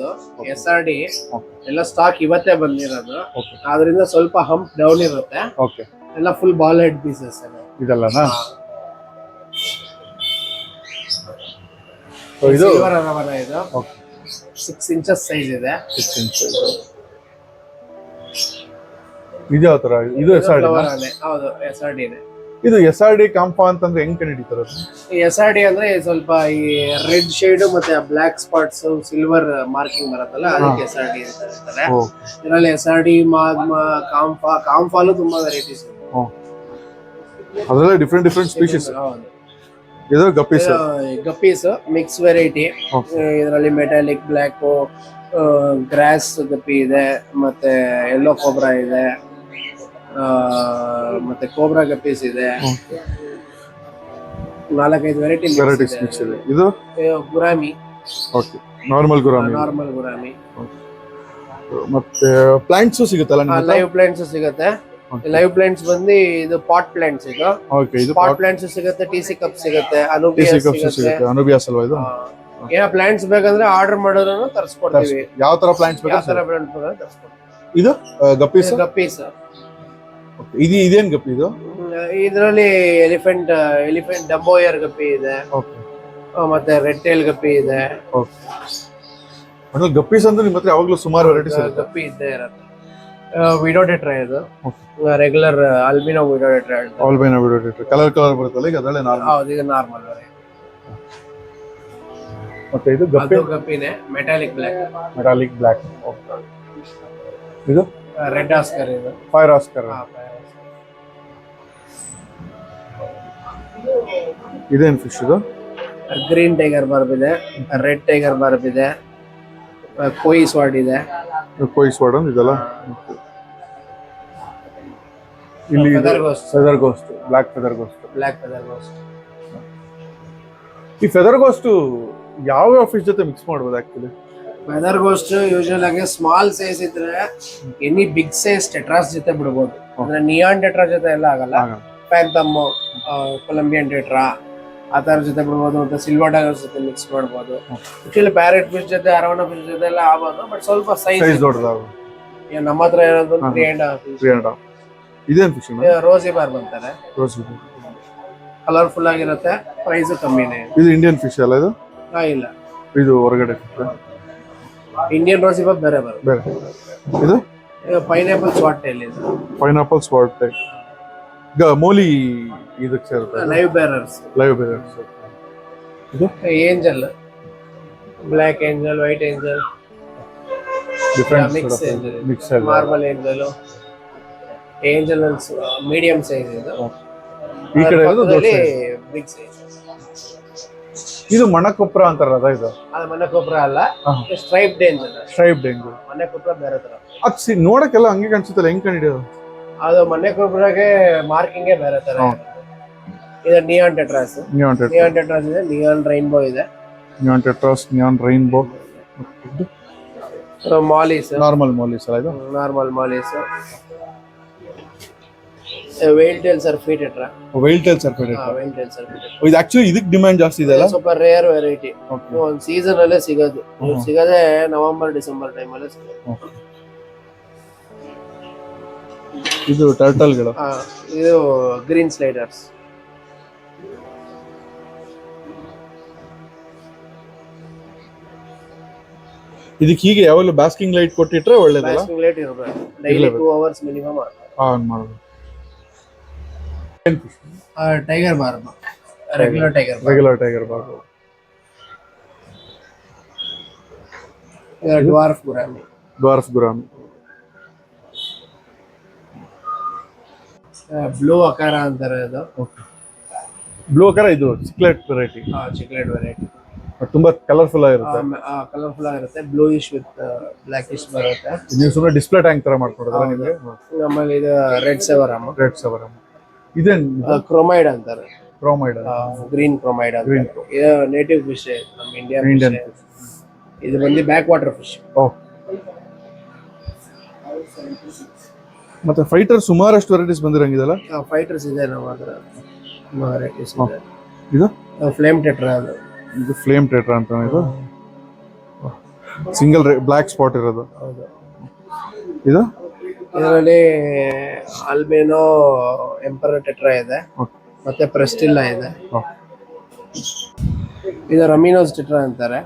SRD ಎಲ್ಲ ಸ್ಟಾಕ್ ಇವತ್ತೇ ಬಂದಿರೋದು. ಆದ್ರಿಂದ ಸ್ವಲ್ಪ ಹಂಪ್ ಡೌನ್ ಇರುತ್ತೆ. ಓಕೆ. ಎಲ್ಲ ಫುಲ್ ಬಾಲ್ ಹೆಡ್ ಪೀಸಸ್ ಇದೆಲ್ಲನಾ? ಇದು ಸಿಲ್ವರ್ ಅರವನ, ಇದು 6 ಇಂಚಸ್ ಸೈಜ್ ಇದೆ. 6 ಇಂಚ್. ಇದು ಯಾವ ತರ ಇದು SRD ಫ್ಲವರ್ ಆನೆ ಹೌದು SRD ನೇ. ಇದು SRD ಕಾಂಪಾ ಅಂತಂದ್ರೆ ಹೆಂಗ್ ಕಂಡಿಡಿತಾರೆ SRD ಅಂದ್ರೆ ಸ್ವಲ್ಪ ಈ ರೆಡ್ ಶೇಡ್ ಮತ್ತೆ ಬ್ಲಾಕ್ ಸ್ಪಾಟ್ಸ್ ಸಿಲ್ವರ್ ಮಾರ್ಕಿಂಗ್ ಬರುತ್ತಲ್ಲ ಅದಕ್ಕೆ SRD ಅಂತ ಹೇಳ್ತಾರೆ. ಇದರಲ್ಲಿ SRD ಮಾಗ್ಮಾ ಕಾಂಫಾಲು ತುಂಬಾ ವೆರೈಟೀಸ್ ಇದೆ. ಅದೆಲ್ಲ ಡಿಫ್ರೆಂಟ್ ಸ್ಪೀಶೀಸ್. ಇದು ಗಪ್ಪೀಸ್ ಮಿಕ್ಸ್ ವೆರೈಟಿ. ಇದರಲ್ಲಿ ಮೆಟಾಲಿಕ್ ಬ್ಲ್ಯಾಕ್ ಗ್ರಾಸ್ ಗಪ್ಪಿ ಇದೆ, ಮತ್ತೆ ಯೆಲ್ಲೋ ಕೋಬ್ರಾ ಇದೆ, ಮತ್ತೆ ಕೋಬ್ರಾ ಗಪ್ಪೀಸ್ ಇದೆ. 4-5 ವೆರೈಟೀಸ್ ಮಿಕ್ಸ್ ಇದೆ. ಇದು ಗುರಾಮಿ. Okay, normal ಗುರಾಮಿ. ಮತ್ತೆ ಪ್ಲಾಂಟ್ಸ್ ಸಿಗುತ್ತಲ್ಲ? ಲೈವ್ ಪ್ಲಾಂಟ್ಸ್ ಸಿಗುತ್ತೆ. ಲೈವ್ ಪ್ಲಾಂಟ್ಸ್ ಬಂದು ಇದು ಪಾಟ್ ಪ್ಲಾಂಟ್ಸ್. ಇದು ಪಾಟ್ ಪ್ಲಾಂಟ್ಸ್ ಸಿಗುತ್ತೆ, ಟಿಸಿ ಕಪ್ ಸಿಗುತ್ತೆ, ಅನುಬಿಯಾಸ್ ಅಲ್ವಾ ಇದು? ಏನೋ ಪ್ಲಾಂಟ್ಸ್ ಬೇಕಂದ್ರೆ ಆರ್ಡರ್ ಮಾಡಿದ್ರು ತರಿಸ್ಕೊಡ್ತೀವಿ. ಯಾವ ತರ ಪ್ಲಾಂಟ್ಸ್ ಬೇಕು ಇದು ಗಪ್ಪೀಸ್. ಇದು ಇದೇನ್ ಗಪ್ಪಿ ಇದು? ಇದರಲ್ಲಿ ಎಲಿಫೆಂಟ್ ಡಂಬೋಯರ್ ಗಪ್ಪಿ ಇದೆ, ಮತ್ತೆ ರೆಡ್ ಟೇಲ್ ಗಪ್ಪಿ ಇದೆ. ಗಪ್ಪೀಸ್ ಅಂದ್ರೆ ನಿಮ್ಮ ಹತ್ರ ಯಾವಾಗ್ಲೂ ಸುಮಾರು ವೆರೈಟೀಸ್ ಗಪ್ಪಿ ಇದ್ದೇ ಇರುತ್ತೆ. ವಿಡೋಡೆಟ್ರಾ ಇದು ರೆಗ್ಯುಲರ್ ಆಲ್ಬಿನೋ ವಿಡೋಡೆಟ್ರಾ. ಕಲರ್ ಬರುತ್ತಲ್ಲ ಈಗ ಅದರಲ್ಲೇ ನಾರ್ಮಲ್. ಹೌದು, ಇದು ನಾರ್ಮಲ್. ಮತ್ತೆ ಇದು ಗಪ್ಪಿನೇ ಮೆಟಾಲಿಕ್ ಬ್ಲ್ಯಾಕ್. ಇದು ರೆಡ್ ಆಸ್ಕರ್. ಇದು ಫೈರ್ ಆಸ್ಕರ್. ಇದೇನ್ ಫಿಶ್ ಇದು? ಗ್ರೀನ್ ಟೈಗರ್ ಬಾರ್ಬ್ ಇದೆ, ರೆಡ್ ಟೈಗರ್ ಬಾರ್ಬ್ ಇದೆ, ಕೊಯ್ ಸ್ವಾಡ್ ಇದೆ. ಇದೆಲ್ಲ ಇಲ್ಲಿ feather ghost, black feather ghost. ಈ ಫೆದರ್ ಗೋಸ್ಟ್ ಯಾವ ಫಿಶ್ ಜೊತೆ ಮಿಕ್ಸ್ ಮಾಡಬಹುದು ಆಕ್ಚುಲಿ? ಫೆದರ್ ಗೋಸ್ಟ್ ಯೂಶುವಲ್ ಆಗಿ ಸ್ಮಾಲ್ ಸೈಜ್ ಇದ್ರೆ ಎನಿ ಬಿಗ್ ಸೈಜ್ ಟೆಟ್ರಾಸ್ ಜೊತೆ ಬಿಡಬಹುದು. ಅಂದ್ರೆ ನಿಯಾನ್ ಟೆಟ್ರಾ ಜೊತೆ ಎಲ್ಲ ಆಗಲ್ಲ. ಫ್ಯಾಂಥಮ್, ಕೊಲಂಬಿಯನ್ ಟೆಟ್ರಾ ಆ ತರ ಜೊತೆ ಬಿಡಬಹುದು, ಮತ್ತೆ ಸಿಲ್ವರ್ ಡಾಗರ್ಸ್ ಜೊತೆ ಮಿಕ್ಸ್ ಮಾಡಬಹುದು. ಆಕ್ಚುಲಿ ಪ್ಯಾರೆಟ್ ಫಿಶ್ ಜೊತೆ, ಅರವಣ ಫಿಶ್ ಜೊತೆ ಎಲ್ಲ ಆಗಬಹುದು, ಬಟ್ ಸ್ವಲ್ಪ ಸೈಜ್ ದೊಡ್ಡದಾಗುತ್ತೆ. ನಮ್ಮ ಹತ್ರ ಇರೋದು 3.5. ಇದೇನ್ ಫಿಶ್? ರೋಸಿ ಬಾರ್ಬ್ ಅಂತಾರೆ. ಕಲರ್ಫುಲ್ ಆಗಿರುತ್ತೆ, ಪ್ರೈಸ್ ಕಮ್ಮಿನೇ. ಇದು ಇಂಡಿಯನ್ ಫಿಶ್ ಅಲ್ಲ ಇದು? ಇಲ್ಲ, ಇದು ಹೊರಗಡೆ ಇಂಡಿಯನ್ ರೋಸಿ ಬಾರ್ಬ್ ಬೇರೆ ಬರುತ್ತೆ. ಇದು ಪೈನಾಪಲ್ ಸ್ವಾಟ್ ಟೈಲ್. ಮೋಲಿ ಇದಕ್ಕೆ ಸೇರುತ್ತೆ. Live bearers. ಇದು angel, black angel, white angel, mix marble angel medium size. ಈ ಕಡೆ ಬಿಗ್ ಸೈಜ್. ಇದು ಮಣಕೊಪ್ರ ಅಂತಾರಲ್ಲ ಇದು? ಅದು ಮಣಕೊಪ್ರ ಅಲ್ಲ, ಸ್ಟ್ರೈಪ್ಡ್ ಏಂಜಲ್. ಮಣಕೊಪ್ರ ಬೇರೆ ತರ. ಅದು ನೋಡಕ್ಕೆಲ್ಲ ಹಂಗೆ ಕಾಣಿಸುತ್ತಲ್ಲ, ಹೆಂಗ್ ಕಂಡಿಡಿಯೋದು ಅದು? ಮಣಕೊಪ್ರಗೆ ಮಾರ್ಕಿಂಗ್ ಬೇರೆ ತರ. ಇದು ನಿಯಾನ್ ಟೆಟ್ರಾಸ್ ಇದೆ, ನಿಯಾನ್ ರೈನ್ಬೋ ಇದೆ. Neon rainbow. Mollies, normal mollies ಅಲ್ಲ ಇದು? Normal mollies. Veil tail serpae tetra. ಇದು ಆಕ್ಚುಲಿ ಇದಕ್ಕೆ ಡಿಮ್ಯಾಂಡ್ ಜಾಸ್ತಿ ಇದೆ ಅಲ್ಲ? ಸ್ವಲ್ಪ ರೇರ್ ವೆರೈಟಿ. ಒಂದು ಸೀಸನ್ ಅಲ್ಲೇ ಸಿಗೋದು. ಸಿಗದೆ ನವೆಂಬರ್ ಡಿಸೆಂಬರ್ ಟೈಮ್ ಅಲ್ಲೇ ಸಿಗೋದು. ಇದು ಟರ್ಟಲ್ಗಳು. ಇದು ಗ್ರೀನ್ ಸ್ಲೈಡರ್ಸ್. ಇದಕ್ಕೆ ಹೀಗೆ ಯಾವಾಗಲೂ ಬಾಸ್ಕಿಂಗ್ ಲೈಟ್ ಕೊಟ್ಟಿಟ್ರೆ ಒಳ್ಳೇದಲ್ಲ? ಬಾಸ್ಕಿಂಗ್ ಲೈಟ್ ಇರಬೇಕು, ಡೈಲಿ 2 ಅವರ್ಸ್ ಮಿನಿಮಮ್ ಆನ್ ಮಾಡೋದು. Tiger barb, regular tiger barb. Dwarf gourami. Blue acara ಅಂತಾರೆ ಇದು. ಬ್ಲೂ ಅಕಾರ ಇದು ಚಿಕ್ಲೆಟ್ ವೆರೈಟಿ. ತುಂಬಾ ಕಲರ್ಫುಲ್ ಆಗಿರುತ್ತೆ. ಬ್ಲೂಯಿಶ್ ವಿತ್ ಬ್ಲಾಕಿಶ್ ಬರುತ್ತೆ. ನೀವು ಸುಮ್ಮನೆ ಡಿಸ್ಪ್ಲೇ ಟ್ಯಾಂಕ್ ತರ ಮಾಡ್ಕೊಡೋದಲ್ಲ ನಿಮಗೆ? ನಮ್ಮಲ್ಲಿ ಇದು ರೆಡ್ ಸೆವರಮ್. ಇದೇನ್ ಕ್ರೋಮೈಡ್ ಅಂತಾರೆ. ಗ್ರೀನ್ ಕ್ರೋಮೈಡ್ ಅಂತ. ಗ್ರೀನ್ ಇದು ನೇಟಿವ್ ಫಿಶ್, ನಮ್ಮ ಇಂಡಿಯನ್ ಫಿಶ್. ಇದು ಬಂದು ಬ್ಯಾಕ್ ವಾಟರ್ ಫಿಶ್. ಮತ್ತೆ ಫೈಟರ್ ಸುಮಾರಷ್ಟು ವೆರೈಟೀಸ್ ಬಂದಿರಂಗಿದಲ್ಲ? ಫೈಟರ್ಸ್ ಇದೆ ನಮ್ಮ ಹತ್ರ, ವೆರೈಟೀಸ್ ಇದೆ. ಇದು ಫ್ಲೇಮ್ ಟೆಟ್ರಾ. ಇದು ಫ್ಲೇಮ್ ಟೆಟ್ರಾ ಅಂತ. ಇದು ಸಿಂಗಲ್ ಬ್ಲಾಕ್ ಸ್ಪಾಟ್ ಇರೋದು. ಇದು ಇದರಲ್ಲಿ ಆಲ್ಬಿನೋ ಎಂಪರರ್ ಟೆಟ್ರಾ ಇದೆ, ಮತ್ತೆ ಪ್ರೆಸ್ಟಿಲ್ಲಾ ಇದೆ. ಇದು ರಮಿನೋಸ್ ಟೆಟ್ರಾ ಅಂತಾರೆ.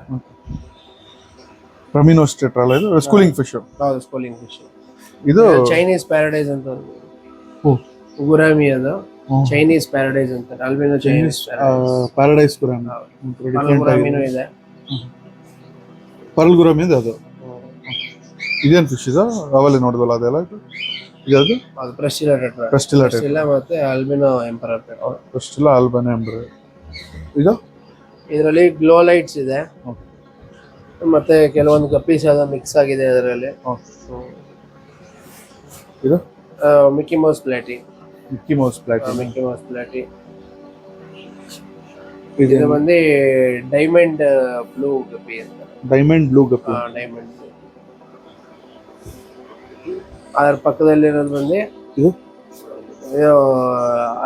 ರಮಿನೋಸ್ ಟೆಟ್ರಾ ಅಲ್ಲ ಇದು? Schooling fish. ಹೌದು, ಸ್ಕೂಲಿಂಗ್ ಫಿಶ್. ಇದು ಚೈನೀಸ್ ಪ್ಯಾರಡೈಸ್ ಅಂತ ಓ ಗುರಾಮಿ ಅದು ಚೈನೀಸ್ ಪ್ಯಾರಡೈಸ್ ಅಂತಾರೆ ಅಲ್ಬಿನೋ ಚೈನೀಸ್ ಪ್ಯಾರಡೈಸ್ ಗುರಾಮಿ ಗುರಾಮಿನೂ ಇದೆ. ಪರ್ಲ್ ಗುರಾಮಿ ಇದೆ ಅದು. ಇದೇನು ಫಿಶ್ ಇದು ಅವಲ್ಲಿ ನೋಡಿದ್ವಲ್ಲ ಅದೆಲ್ಲ ಇದು ಅದು ಪ್ರೆಸ್ಟಿಲಾಟೆಟ್ರಾ ಮತ್ತೆ ಅಲ್ಬಿನೋ ಎಂಪರರ್ ಪ್ರೆಸ್ಟಿಲಾ ಆಲ್ಬಿನೋ ಎಂಪರರ್. ಇದು ಇದರಲ್ಲಿ ಗ್ಲೋ ಲೈಟ್ಸ್ ಇದೆ ಮತ್ತೆ ಕೆಲವೊಂದು ಗಪ್ಪೀಸ್ ಎಲ್ಲ ಮಿಕ್ಸ್ ಆಗಿದೆ ಇದರಲ್ಲಿ. ಇದು ಮಿಕ್ಕಿ ಮೌಸ್ ಪ್ಲಾಟಿ ಮಿಕ್ಕಿ ಮೌಸ್ ಪ್ಲಾಟಿ. ಇದು ಬಂದು ಡೈಮಂಡ್ ಬ್ಲೂ ಗಪ್ಪಿ ಅಂತ. Diamond blue guppy. ಡೈಮಂಡ್ ಅದರ ಪಕ್ಕದಲ್ಲಿರೋದು ಬಂದು ಇದು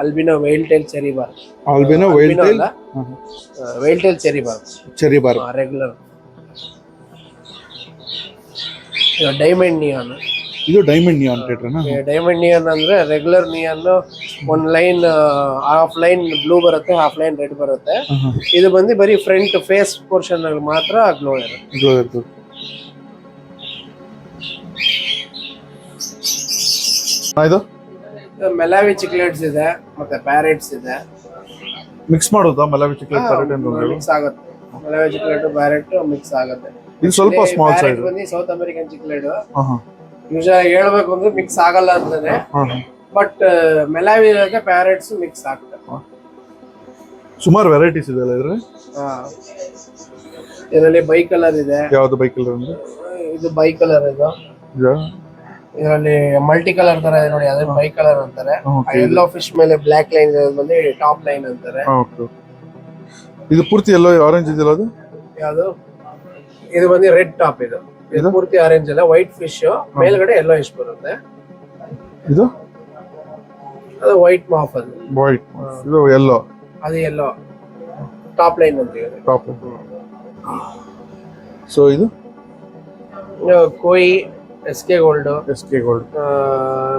albino wild tail cherry barb. Albino wild tail wild tail cherry barb regular. Diamond neon. ಇದು ಡೈಮಂಡ್ ನಿಯಾನ್ ಟೆಟ್ರಾನಾ? ಡೈಮಂಡ್ ನಿಯಾನ್ ಅಂದ್ರೆ ರೆಗ್ಯುಲರ್ ನಿಯಾನ್ ಒಂದ್ ಲೈನ್ ಹಾಫ್ ಲೈನ್ ಬ್ಲೂ ಬರುತ್ತೆ, ಹಾಫ್ ಲೈನ್ ರೆಡ್ ಬರುತ್ತೆ. ಇದು ಬಂದು ಬರೀ ಫ್ರಂಟ್ ಫೇಸ್ ಪೋರ್ಷನ್ ಅಲ್ಲಿ ಮಾತ್ರ ಗ್ಲೋ ಇರುತ್ತೆ. ಇದು ಮೆಲಾವಿ ಚಿಕ್ಲೆಟ್ಸ್ ಇದೆ ಮತ್ತೆ ಪ್ಯಾರೆಟ್ಸ್ ಇದೆ. ಮಿಕ್ಸ್ ಮಾಡೋದಾ ಮೆಲಾವಿ ಚಿಕ್ಲೆಟ್ ಪ್ಯಾರೆಟ್ ಅಂತ? ಮಿಕ್ಸ್ ಆಗುತ್ತೆ. ಮೆಲಾವಿ ಚಿಕ್ಲೆಟ್ ಪ್ಯಾರೆಟ್ ಮಿಕ್ಸ್ ಆಗುತ್ತೆ. ಇದು ಸ್ವಲ್ಪ ಸ್ಮಾಲ್ ಸೈಜ್ ಬಂದು ಸೌತ್ ಅಮೆರಿಕನ್ ಚಿಕ್ಲೆಟ್. ಯೂಶಲಿ ಹೇಳ್ಬೇಕು ಅಂದ್ರೆ ಮಿಕ್ಸ್ ಆಗಲ್ಲ ಅಂತಾನೆ, ಬಟ್ ಮೆಲಾವಿ ಇರೋಕೆ ಪ್ಯಾರೆಟ್ಸ್ ಮಿಕ್ಸ್ ಆಗ್ತವೆ. ಸುಮಾರು ವೆರೈಟೀಸ್ ಇದೆ ಇದ್ರಲ್ಲಿ. ಇದರಲ್ಲಿ ಬೈ ಕಲರ್ ಇದೆ. ಯಾವುದು ಬೈ ಕಲರ್ ಅಂದ್ರೆ? ಇದು ಬೈ ಕಲರ್ ಇದು. ಇದರಲ್ಲಿ ಮಲ್ಟಿ ಕಲರ್ ತರ ಇದೆ ನೋಡಿ, ಅದನ್ನ ಬೈ ಕಲರ್ ಅಂತಾರೆ. ಯೆಲ್ಲೋ ಫಿಶ್ ಮೇಲೆ ಬ್ಲಾಕ್ ಲೈನ್ ಬಂದು ಟಾಪ್ ಲೈನ್ ಅಂತಾರೆ. ಇದು ಪೂರ್ತಿ ಯೆಲ್ಲೋ ಆರೆಂಜ್ ಇದೆಯಲ್ಲ ಅದು ಯಾವುದು? ಇದು ಬಂದು ರೆಡ್ ಟಾಪ್. ಇದು ಪೂರ್ತಿ ಆರೆಂಜ್ ಅಲ್ಲ, ವೈಟ್ ಫಿಶ್ ಮೇಲ್ಗಡೆ ಯೆಲ್ಲೋ ಇಶ್ ಬರುತ್ತೆ. ಇದು ಅದು ವೈಟ್ ಮಾಫ್. ಅದು ವೈಟ್, ಇದು ಯೆಲ್ಲೋ. ಅದು ಯೆಲ್ಲೋ ಟಾಪ್ ಲೈನ್ ಅಂತ ಇದೆ. ಟಾಪ್. ಸೊ ಇದು ಕೋಯಿ ಎಸ್ಕೆ gold,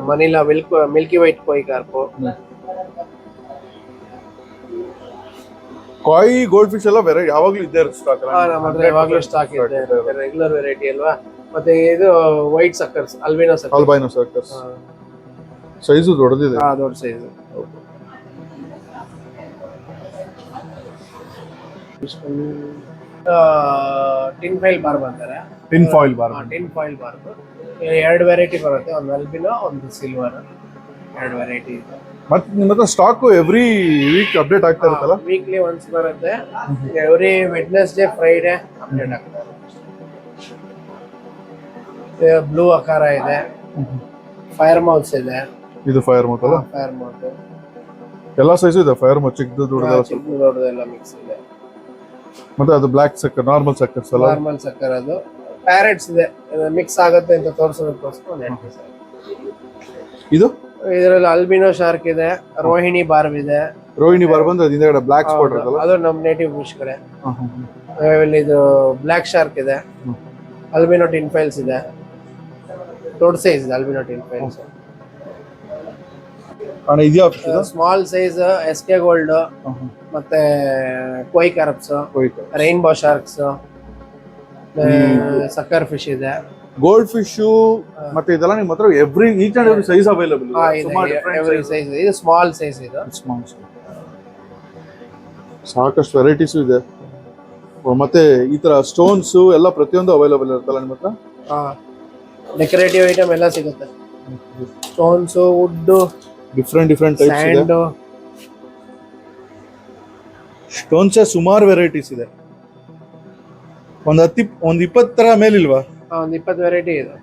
Manila milky white koi carp. ಕಾಯಿ ಗೋಲ್ಡ್ ಫಿಶ್ ಎಲ್ಲ ವೆರೈಟಿ ಯಾವಾಗ್ಲೂ ಇದ್ದೇ ಇರುತ್ತೆ ಸ್ಟಾಕ್. ನಮ್ಮ ಹತ್ರ ಯಾವಾಗ್ಲೂ ಸ್ಟಾಕ್ ಇದೆ, ರೆಗ್ಯುಲರ್ ವೆರೈಟಿ ಅಲ್ವಾ. ಮತ್ತೆ ಇದು white suckers, albino suckers. Size ದೊಡ್ಡದಿದೆ. ದೊಡ್ಡ ಸೈಜ್. ಟಿನ್ ಫೈಲ್ ಬಾರ್ಬ್ ಅಂತಾರೆ. Tin foil barb. ಎರಡು ವೆರೈಟಿ ಬರುತ್ತೆ, ಒಂದು ಅಲ್ಬಿನೋ ಒಂದು ಸಿಲ್ವರ್. ಎರಡು ವೆರೈಟಿ ಇದೆ. ಮತ್ತೆ ನಿಮ್ಮ ಹತ್ರ ಸ್ಟಾಕ್ ಎವ್ರಿ ವೀಕ್ ಅಪ್ಡೇಟ್ ಆಗ್ತಾ ಇರುತ್ತಲ್ಲ? ವೀಕ್ಲಿ ಒನ್ಸ್ ಬರುತ್ತೆ. ಎವ್ರಿ ವೆಡ್ನೆಸ್ಡೇ ಫ್ರೈಡೆ ಅಪ್ಡೇಟ್ ಆಗ್ತಾರೆ. ಬ್ಲೂ ಅಕಾರ ಇದೆ, ಫೈರ್ ಮೌತ್ಸ್ ಇದೆ. ಇದು ಫೈರ್ ಮೌತ್ ಅಲ್ಲ? ಫೈರ್ ಮೌತ್ ಎಲ್ಲ ಸೈಜು ಇದೆ. ಫೈರ್ ಮೌತ್ ಚಿಕ್ಕದು ದೊಡ್ಡದೆಲ್ಲ ಮಿಕ್ಸ್ ಇದೆ. ಮತ್ತೆ ಅದು ಬ್ಲಾಕ್ ಸಕ್ಕರ್, ನಾರ್ಮಲ್ ಸಕ್ಕರ್ಸ್ ಅಲ್ಲ? ನಾರ್ಮಲ್ ಸಕ್ಕರ್. ಅದು ಪ್ಯಾರೆಟ್ಸ್ ಇದೆ, ಮಿಕ್ಸ್ ಆಗುತ್ತೆ ಅಂತ ತೋರಿಸೋದಕ್ಕೋಸ್ಕರ. ಇದು ಇದರಲ್ಲಿ ಅಲ್ಬಿನೋ ಶಾರ್ಕ್ ಇದೆ, ರೋಹಿಣಿ ಬಾರ್ಬ್ ಇದೆ. ರೋಹಿಣಿ ಬಾರ್ಬ್ ಅಂದ್ರೆ ಹಿಂದೆಗಡೆ ಬ್ಲಾಕ್ ಸ್ಪಾಟ್ ಇರುತ್ತಲ್ಲ, ಅದು ನಮ್ಮ ನೇಟಿವ್ ಫಿಶ್ ಕಡೆ. ಇದು ಬ್ಲಾಕ್ ಶಾರ್ಕ್ ಇದೆ, ಅಲ್ಬಿನೋ ಟಿನ್ ಫೈಲ್ಸ್ ಇದೆ, ದೊಡ್ಡ ಸೈಜ್ ಇದೆ albino tinfoils. Small size ಎಸ್ಕೆ ಗೋಲ್ಡ್ ಮತ್ತೆ koi carps, rainbow sharks, sucker fish ಇದೆ, ಗೋಲ್ಡ್ ಫಿಶ್. ಮತ್ತೆ ಇದೆಲ್ಲ ನಿಮ್ಮ ಹತ್ರ each and every size available size. ಇದು ಸ್ಮಾಲ್ ಸೈಜ್ ಇದೆ. ಸಾಕಷ್ಟು ವೆರೈಟೀಸ್ ಇದೆ. ಮತ್ತೆ ಈ ತರ ಸ್ಟೋನ್ಸ್ ಎಲ್ಲ ಪ್ರತಿಯೊಂದು ಅವೈಲೇಬಲ್ ಇರುತ್ತಲ್ಲ ನಿಮ್ಮ ಹತ್ರ? ಡೆಕೋರೇಟಿವ್ ಐಟಮ್ ಎಲ್ಲ ಸಿಗುತ್ತೆ. ಸ್ಟೋನ್ಸ್, ವುಡ್, ಡಿಫ್ರೆಂಟ್ ಟೈಪ್ಸ್ ಇದೆ. ಸ್ಟೋನ್ಸ್ ಸುಮಾರು ವೆರೈಟೀಸ್ ಇದೆ. ಒಂದು 20 ತರ ಮೇಲಿಲ್ವಾ? ಒಂದು 20 ವೆರೈಟಿ ಇದೆ.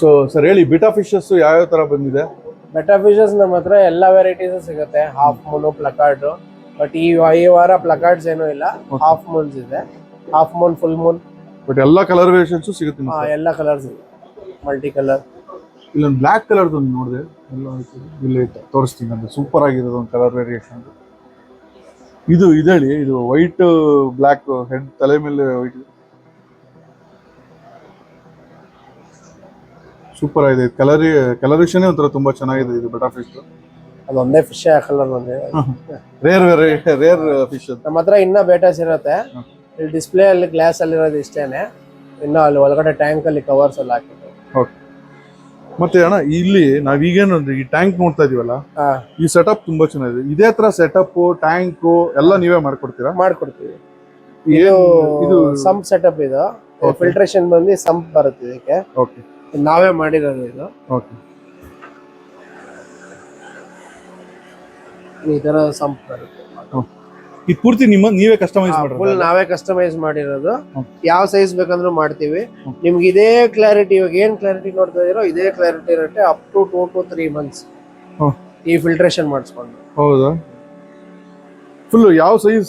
ಸೊ ಸರ್ ಹೇಳಿ, ಬಿಟಾ ಫಿಶಸ್ ಯಾವ ತರ ಬಂದಿದೆ? ಬೆಟಾ ಫಿಶಸ್ ನಮ್ಮ ಹತ್ರ ಎಲ್ಲ ವೆರೈಟೀಸ್ ಸಿಗುತ್ತೆ. Half moon, placard. ಬಟ್ ಈ ವಾರ ಪ್ಲಕಾರ್ಡ್ಸ್ ಏನೂ ಇಲ್ಲ, ಹಾಫ್ ಮೂನ್ಸ್ ಇದೆ. Half Moon, full Moon, but ಎಲ್ಲ ಕಲರ್ ವೇರಿಯೇಷನ್ಸ್ ಸಿಗುತ್ತೆ. ಎಲ್ಲ ಕಲರ್ಸ್ ಇದೆ, ಮಲ್ಟಿ ಕಲರ್. ಇಲ್ಲೊಂದು ಬ್ಲ್ಯಾಕ್ ಕಲರ್ ನೋಡಿದೆ, ಇಲ್ಲಿ ತೋರಿಸ್ತೀನಿ. ಅಂದ್ರೆ ಸೂಪರ್ ಆಗಿರೋದು ಒಂದು ಕಲರ್ ವೇರಿಯೇಷನ್. ಇದು ಹೇಳಿ, ಇದು ವೈಟ್ ಬ್ಲ್ಯಾಕ್ ಹೆಡ್ ತಲೆ ಮೇಲೆ ವೈಟ್ ಸೂಪರ್ ಆಗಿದೆ. ಕಲರೇಷನ್ ಒಂಥರ ತುಂಬಾ ಚೆನ್ನಾಗಿದೆ ಇದು ಬಟಾ ಫಿಶ್. ಅದೊಂದೇ ಫಿಶ್ ಹಾಕಲ್ಲ ಬಂದೆ, ರೇರ್ ಫಿಶ್. ನಮ್ಮ ಹತ್ರ ಇನ್ನ ಬೇಟಾಸ್ ಇರುತ್ತೆ. ಇಲ್ಲಿ ಡಿಸ್ಪ್ಲೇ ಅಲ್ಲಿ ಗ್ಲಾಸ್ ಅಲ್ಲಿ ಇರೋದು ಇಷ್ಟೇನೆ, ಇನ್ನು ಅಲ್ಲಿ ಒಳಗಡೆ ಟ್ಯಾಂಕ್ ಅಲ್ಲಿ ಕವರ್ಸ್ ಎಲ್ಲ ಹಾಕಿದ್ರು. ಓಕೆ. ಮತ್ತೆ ಅಣ್ಣ ಇಲ್ಲಿ ನಾವ್ ಈಗೇನು ಈ ಟ್ಯಾಂಕ್ ನೋಡ್ತಾ ಇದೀವಲ್ಲ, ಈ ಸೆಟಪ್ ತುಂಬಾ ಚೆನ್ನಾಗಿದೆ. ಇದೇ ತರ ಸೆಟಪ್ ಟ್ಯಾಂಕ್ ಎಲ್ಲ ನೀವೇ ಮಾಡ್ಕೊಡ್ತೀರಾ? ಮಾಡ್ಕೊಡ್ತೀವಿ. ಇದು ಸಂಪ್ ಸೆಟಪ್, ಇದು ಫಿಲ್ಟ್ರೇಷನ್ ಬಂದು ಸಂಪ್ ಬರುತ್ತೆ ಇದಕ್ಕೆ. ಓಕೆ. ನಾವೇ ಮಾಡಿರೋದು ಇದು. ಓಕೆ. ಈ ತರ ಸಂಪ್ ಬರುತ್ತೆ. ಇದು ಪೂರ್ತಿ ನೀವೇ ಕಸ್ಟಮೈಸ್ ಮಾಡಿರೋದು? ಫುಲ್ ನಾವೇ ಕಸ್ಟಮೈಸ್ ಮಾಡಿರೋದು. ಯಾವ ಸೈಜ್ ಬೇಕಂದ್ರೂ ಮಾಡ್ತೀವಿ. ನಿಮ್ಗೆ ಇದೇ ಕ್ಲಾರಿಟಿ, ಇವಾಗ ಏನ್ ಕ್ಲಾರಿಟಿ ನೋಡ್ತಾ ಇದೀರೋ ಇದೇ ಕ್ಲಾರಿಟಿ ಇರುತ್ತೆ ಅಪ್ ಟು 2 to 3 months ಈ ಫಿಲ್ಟ್ರೇಷನ್ ಮಾಡಿಸ್ಕೊಂಡು. ಹೌದಾ? ಫುಲ್ ಯಾವ ಸೈಜ್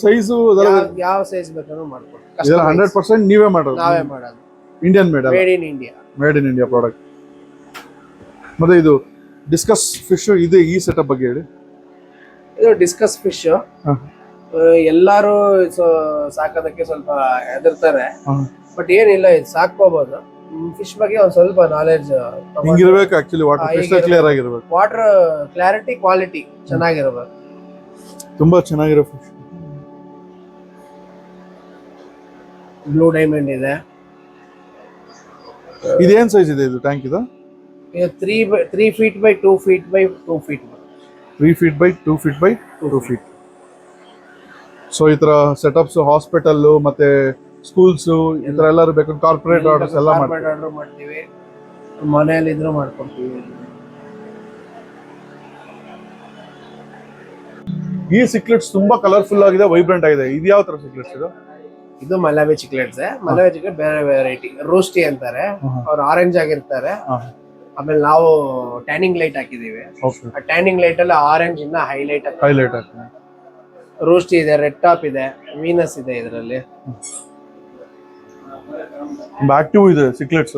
ಯಾವ ಸೈಜ್ ಬೇಕಂದ್ರೂ ಮಾಡ್ಕೊಡ್ತೀವಿ. 100% ನೀವೇ ಮಾಡೋದು? ನಾವೇ ಮಾಡೋದು. Indian made, made in India. Made in India product. ಮತ್ತೆ ಇದು ಡಿಸ್ಕಸ್ ಫಿಶ್ ಇದೆ, ಈ ಸೆಟಪ್ ಬಗ್ಗೆ ಹೇಳಿ. ಇದು ಡಿಸ್ಕಸ್ ಫಿಶ್ ಎಲ್ಲಾರು ಸಾಕೋದಕ್ಕೆ ಸ್ವಲ್ಪ ಹೆದರ್ತಾರೆ, ಬಟ್ ಏನಿಲ್ಲ, ಇದು ಸಾಕೋಬಹುದು. ಫಿಶ್ ಬಗ್ಗೆ ಒಂದ್ ಸ್ವಲ್ಪ ನಾಲೆಡ್ಜ್ ಹಿಂಗಿರ್ಬೇಕು. ಆಕ್ಚುಲಿ ವಾಟರ್ ಕ್ರಿಸ್ಟಲ್ ಕ್ಲಿಯರ್ ಆಗಿರ್ಬೇಕು. ವಾಟರ್ ಕ್ಲಾರಿಟಿ ಕ್ವಾಲಿಟಿ ಚೆನ್ನಾಗಿರ್ಬೇಕು. ತುಂಬಾ ಚೆನ್ನಾಗಿರೋ ಫಿಶ್. ಬ್ಲೂ ಡೈಮಂಡ್ ಇದೆ. ಇದೇನ್ ಸೈಜ್ ಇದೆ ಇದು ಟ್ಯಾಂಕ್? ಇದು 3 feet by 2 feet by 2 feet. 3 feet by 2 feet by 2 feet. So ಈ ತರ ಸೆಟಪ್ಸ್ ಹಾಸ್ಪಿಟಲ್ ಮತ್ತೆ ಸ್ಕೂಲ್ಸ್ ಈ ತರ ಎಲ್ಲರೂ ಬೇಕು, ಕಾರ್ಪೊರೇಟ್ ಆರ್ಡರ್ಸ್ ಎಲ್ಲ ಮಾಡ್ತೀವಿ. ಮನೆಯಲ್ಲಿ ಇದ್ರೂ ಮಾಡ್ಕೊಡ್ತೀವಿ. ಈ ಸಿಕ್ಲೆಟ್ಸ್ ತುಂಬಾ ಕಲರ್ಫುಲ್ ಆಗಿದೆ, ವೈಬ್ರೆಂಟ್ ಆಗಿದೆ. ಇದು ಯಾವ ತರ ಸಿಕ್ಲೆಟ್ಸ್ ಇದು? ಇದು ಮಲಾವಿ ಚಿಕ್ಲೆಟ್ಸ್. ಮಲಾವಿ ಚಿಕ್ಲೆಟ್ ಬೇರೆ ವೆರೈಟಿ, ರೋಸ್ಟಿ ಅಂತಾರೆ. ಅವ್ರು ಆರೆಂಜ್ ಆಗಿರ್ತಾರೆ. ಆಮೇಲೆ ನಾವು ಟ್ಯಾನಿಂಗ್ ಲೈಟ್ ಹಾಕಿದೀವಿ. ಆ ಟ್ಯಾನಿಂಗ್ ಲೈಟ್ ಅಲ್ಲಿ ಆರೆಂಜ್ ಇನ್ನ ಹೈಲೈಟ್ ಆಗ್ತದೆ. ರೋಸ್ಟಿ ಇದೆ, ರೆಡ್ ಟಾಪ್ ಇದೆ, ವೀನಸ್ ಇದೆ. ಇದರಲ್ಲಿ ಆಕ್ಟಿವ್ ಇದೆ ಸಿಕ್ಲೆಟ್ಸ್.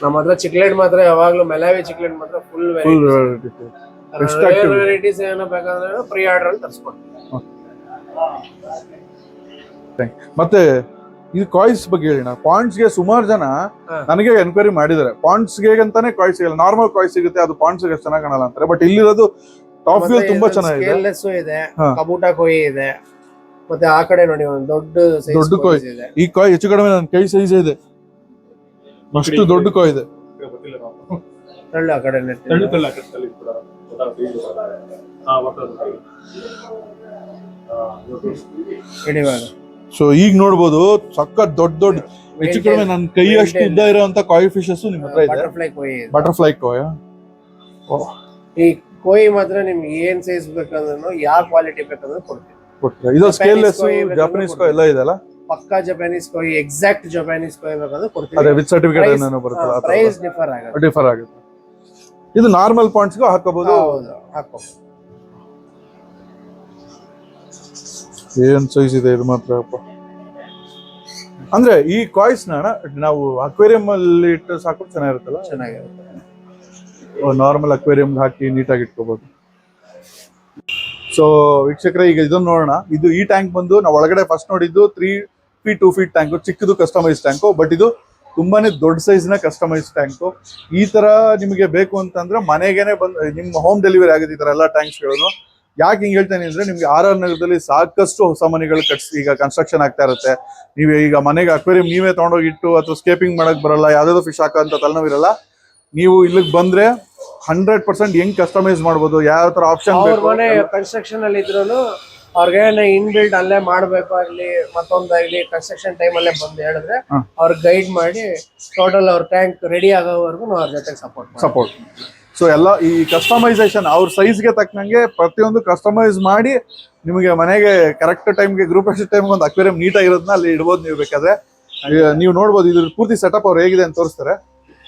ನಮ್ಮ ಹತ್ರ ಚಿಕ್ಲೆಟ್ ಮಾತ್ರ ಯಾವಾಗ್ಲೂ ಮಲಾವಿ ಚಿಕ್ಲೆಟ್ ಮಾತ್ರ ಫುಲ್ ವೆರೈಟೀಸ್ ಏನೋ ಬೇಕಾದ್ರೆ ಪ್ರೀ ಆರ್ಡರ್ ಅಲ್ಲಿ ತರಿಸ್ಕೊಡ್ತೀವಿ. ಮತ್ತೆ ಇದು ಕಾಯಿಸ್ ಬಗ್ಗೆ ಹೇಳಿ. ಪಾಯಿಂಟ್ಸ್ ಗೆ ಸುಮಾರು ಜನ ನನಗೆ ಎನ್ಕ್ವೈರಿ ಮಾಡಿದ್ದಾರೆ. ಪಾಯಿಂಟ್ಸ್ ಗೆ ಅಂತಾನೆ ಕಾಯಿಸ್ ಸಿಗಲ್ಲ, ನಾರ್ಮಲ್ ಕಾಯಿಸ್ ಸಿಗುತ್ತೆ, ಅದು ಪಾಯಿಂಟ್ಸ್ ಗೆ ಚೆನ್ನಾಗಿ ಕಾಣಲ್ಲ ಅಂತಾರೆ. ಬಟ್ ಇಲ್ಲಿರೋದು ಟಾಪ್ ವ್ಯೂ ತುಂಬಾ ಚೆನ್ನಾಗಿದೆ. ಇದೆ, ಕಬೂಟಾ ಕೊಯ್ ಇದೆ. ಮತ್ತೆ ಆ ಕಡೆ ನೋಡಿ ಒಂದು ದೊಡ್ಡ ಕೊಯ್ ಇದೆ. ಈ ಕಾಯ್ ಹೆಚ್ಚು ಕಡಿಮೆ ನನ್ನ ಕೈ ಸೈಜ್ ಇದೆ, ಅಷ್ಟು ದೊಡ್ಡ ಕಾಯ್ ಇದೆ. ಆ ಕಡೆ ಸೊ ಈಗ ನೋಡ್ಬೋದು ಸಖತ್ ದೊಡ್ಡ ಹೆಚ್ಚು ಕಡಿಮೆ ನನ್ನ ಕೈ ಅಷ್ಟು ಉದ್ದ ಇರುವಂತ ಕಾಯ್ ಫಿಶಸ್ ನಿಮ್ ಹತ್ರ ಇದೆ. ಬಟರ್ಫ್ಲೈ ಕಾಯ್. ಈ ಕೋಯಿ ಮಾತ್ರ ನಿಮ್ಗೆ ಏನ್ ಸೈಜ್ ಬೇಕಂದ್ರೂ ಯಾವ ಕ್ವಾಲಿಟಿ ಬೇಕಂದ್ರೆ ಕೊಡ್ತೀವಿ. ಇದು ಸ್ಕೇಲ್ಲೆಸ್ ಜಪಾನೀಸ್ ಕಾಯ್ ಎಲ್ಲ ಇದೆಲ್ಲ, ಪಕ್ಕಾ Japanese Koi, exact Japanese Koi ಬೇಕಂದ್ರೆ ಕೊಡ್ತೀವಿ. ಅದೇ ವಿತ್ ಸರ್ಟಿಫಿಕೇಟ್ ಏನೋ ಬರುತ್ತಲ್ಲ, ಪ್ರೈಸ್ ಡಿಫರ್ ಆಗುತ್ತೆ. ಇದು ನಾರ್ಮಲ್ ಪಾಯಿಂಟ್ಸ್ ಗೂ ಹಾಕೋಬಹುದು. ಹಾಕೋಬಹುದು. ಏನ್ ಸೈಜ್ ಇದೆ ಇದು ಮಾತ್ರ. ಅಂದ್ರೆ ಈ ಕಾಯ್ಸ್ ನಾವು ಅಕ್ವೇರಿಯಂ ಅಲ್ಲಿ ಇಟ್ಟು ಸಾಕೋದು ಚೆನ್ನಾಗಿರುತ್ತಲ್ಲ? ಚೆನ್ನಾಗಿರುತ್ತೆ. ನಾರ್ಮಲ್ ಅಕ್ವೇರಿಯಂ ಹಾಕಿ ನೀಟಾಗಿ ಇಟ್ಕೋಬಹುದು. ಸೊ ವೀಕ್ಷಕರೇ, ಈಗ ಇದನ್ನ ನೋಡೋಣ. ಇದು ಈ ಟ್ಯಾಂಕ್ ಬಂದು ನಾವು ಒಳಗಡೆ ಫಸ್ಟ್ ನೋಡಿದ್ದು 3 feet 2 feet ಟ್ಯಾಂಕ್, ಚಿಕ್ಕದು ಕಸ್ಟಮೈಸ್ ಟ್ಯಾಂಕು. ಬಟ್ ಇದು ತುಂಬಾನೇ ದೊಡ್ಡ ಸೈಜ್ ನ ಕಸ್ಟಮೈಸ್ ಟ್ಯಾಂಕು. ಈ ತರ ನಿಮಗೆ ಬೇಕು ಅಂತಂದ್ರೆ ಮನೆಗೇನೆ ಬಂದು ನಿಮ್ಮ ಹೋಮ್ ಡೆಲಿವರಿ ಆಗುತ್ತೆ ಈ ತರ ಎಲ್ಲ ಟ್ಯಾಂಕ್ಸ್ ಗಳನ್ನು. ಯಾಕೆ ಹಿಂಗ್ ಹೇಳ್ತೇನೆ ಅಂದ್ರೆ, ನಿಮ್ಗೆ RR ನಗರದಲ್ಲಿ ಸಾಕಷ್ಟು ಹೊಸ ಮನೆಗಳು ಈಗ ಕನ್ಸ್ಟ್ರಕ್ಷನ್ ಆಗ್ತಾ ಇರುತ್ತೆ. ನೀವು ಈಗ ಮನೆಗೆ ಅಕ್ವೇರಿಯಂ ನೀವೇ ತಗೊಂಡೋಗಿಟ್ಟು ಅಥವಾ ಸ್ಕೇಪಿಂಗ್ ಮಾಡಕ್ ಬರಲ್ಲ, ಯಾವ್ದಾದ್ರು ಫಿಶ್ ಹಾಕಂತ ತಲೆನೋವಿರಲ್ಲ, ನೀವು ಇಲ್ಲಿಗೆ ಬಂದ್ರೆ 100% ಹೆಂಗ್ ಕಸ್ಟಮೈಸ್ ಮಾಡ್ಬೋದು, ಯಾವ ತರ ಆಪ್ಷನ್ ಮನೆ ಕನ್ಸ್ಟ್ರಕ್ಷನ್ ಅಲ್ಲಿ ಇದ್ರು ಅವ್ರಿಗೆ ಇನ್ ಬಿಲ್ಡ್ ಅಲ್ಲೇ ಮಾಡ್ಬೇಕು ಆಗ್ಲಿ ಮತ್ತೊಂದಾಗ್ಲಿ ಕನ್ಸ್ಟ್ರಕ್ಷನ್ ಟೈಮ್ ಅಲ್ಲೇ ಬಂದು ಹೇಳಿದ್ರೆ ಅವ್ರ ಗೈಡ್ ಮಾಡಿ ಟೋಟಲ್ ಅವ್ರ ಟ್ಯಾಂಕ್ ರೆಡಿ ಆಗೋವರೆಗೂ ನಾವು ಅವ್ರ ಜೊತೆ ಸಪೋರ್ಟ್. ಸೊ ಎಲ್ಲ ಈ ಕಸ್ಟಮೈಸೇಷನ್ ಅವ್ರ ಸೈಜ್ಗೆ ತಕ್ಕಂಗೆ ಪ್ರತಿಯೊಂದು ಕಸ್ಟಮೈಸ್ ಮಾಡಿ ನಿಮಗೆ ಮನೆಗೆ ಕರೆಕ್ಟ್ ಟೈಮ್ಗೆ ಗ್ರೂಪ್ ಟೈಮ್ಗೆ ಒಂದು ಅಕ್ವೇರಿಯಂ ನೀಟಾಗಿರೋದನ್ನ ಅಲ್ಲಿ ಇಡ್ಬೋದು. ನೀವು ಬೇಕಾದ್ರೆ ನೀವು ನೋಡ್ಬೋದು ಇದ್ರ ಪೂರ್ತಿ ಸೆಟಪ್ ಅವ್ರು ಹೇಗಿದೆ ಅಂತ ತೋರಿಸ್ತಾರೆ.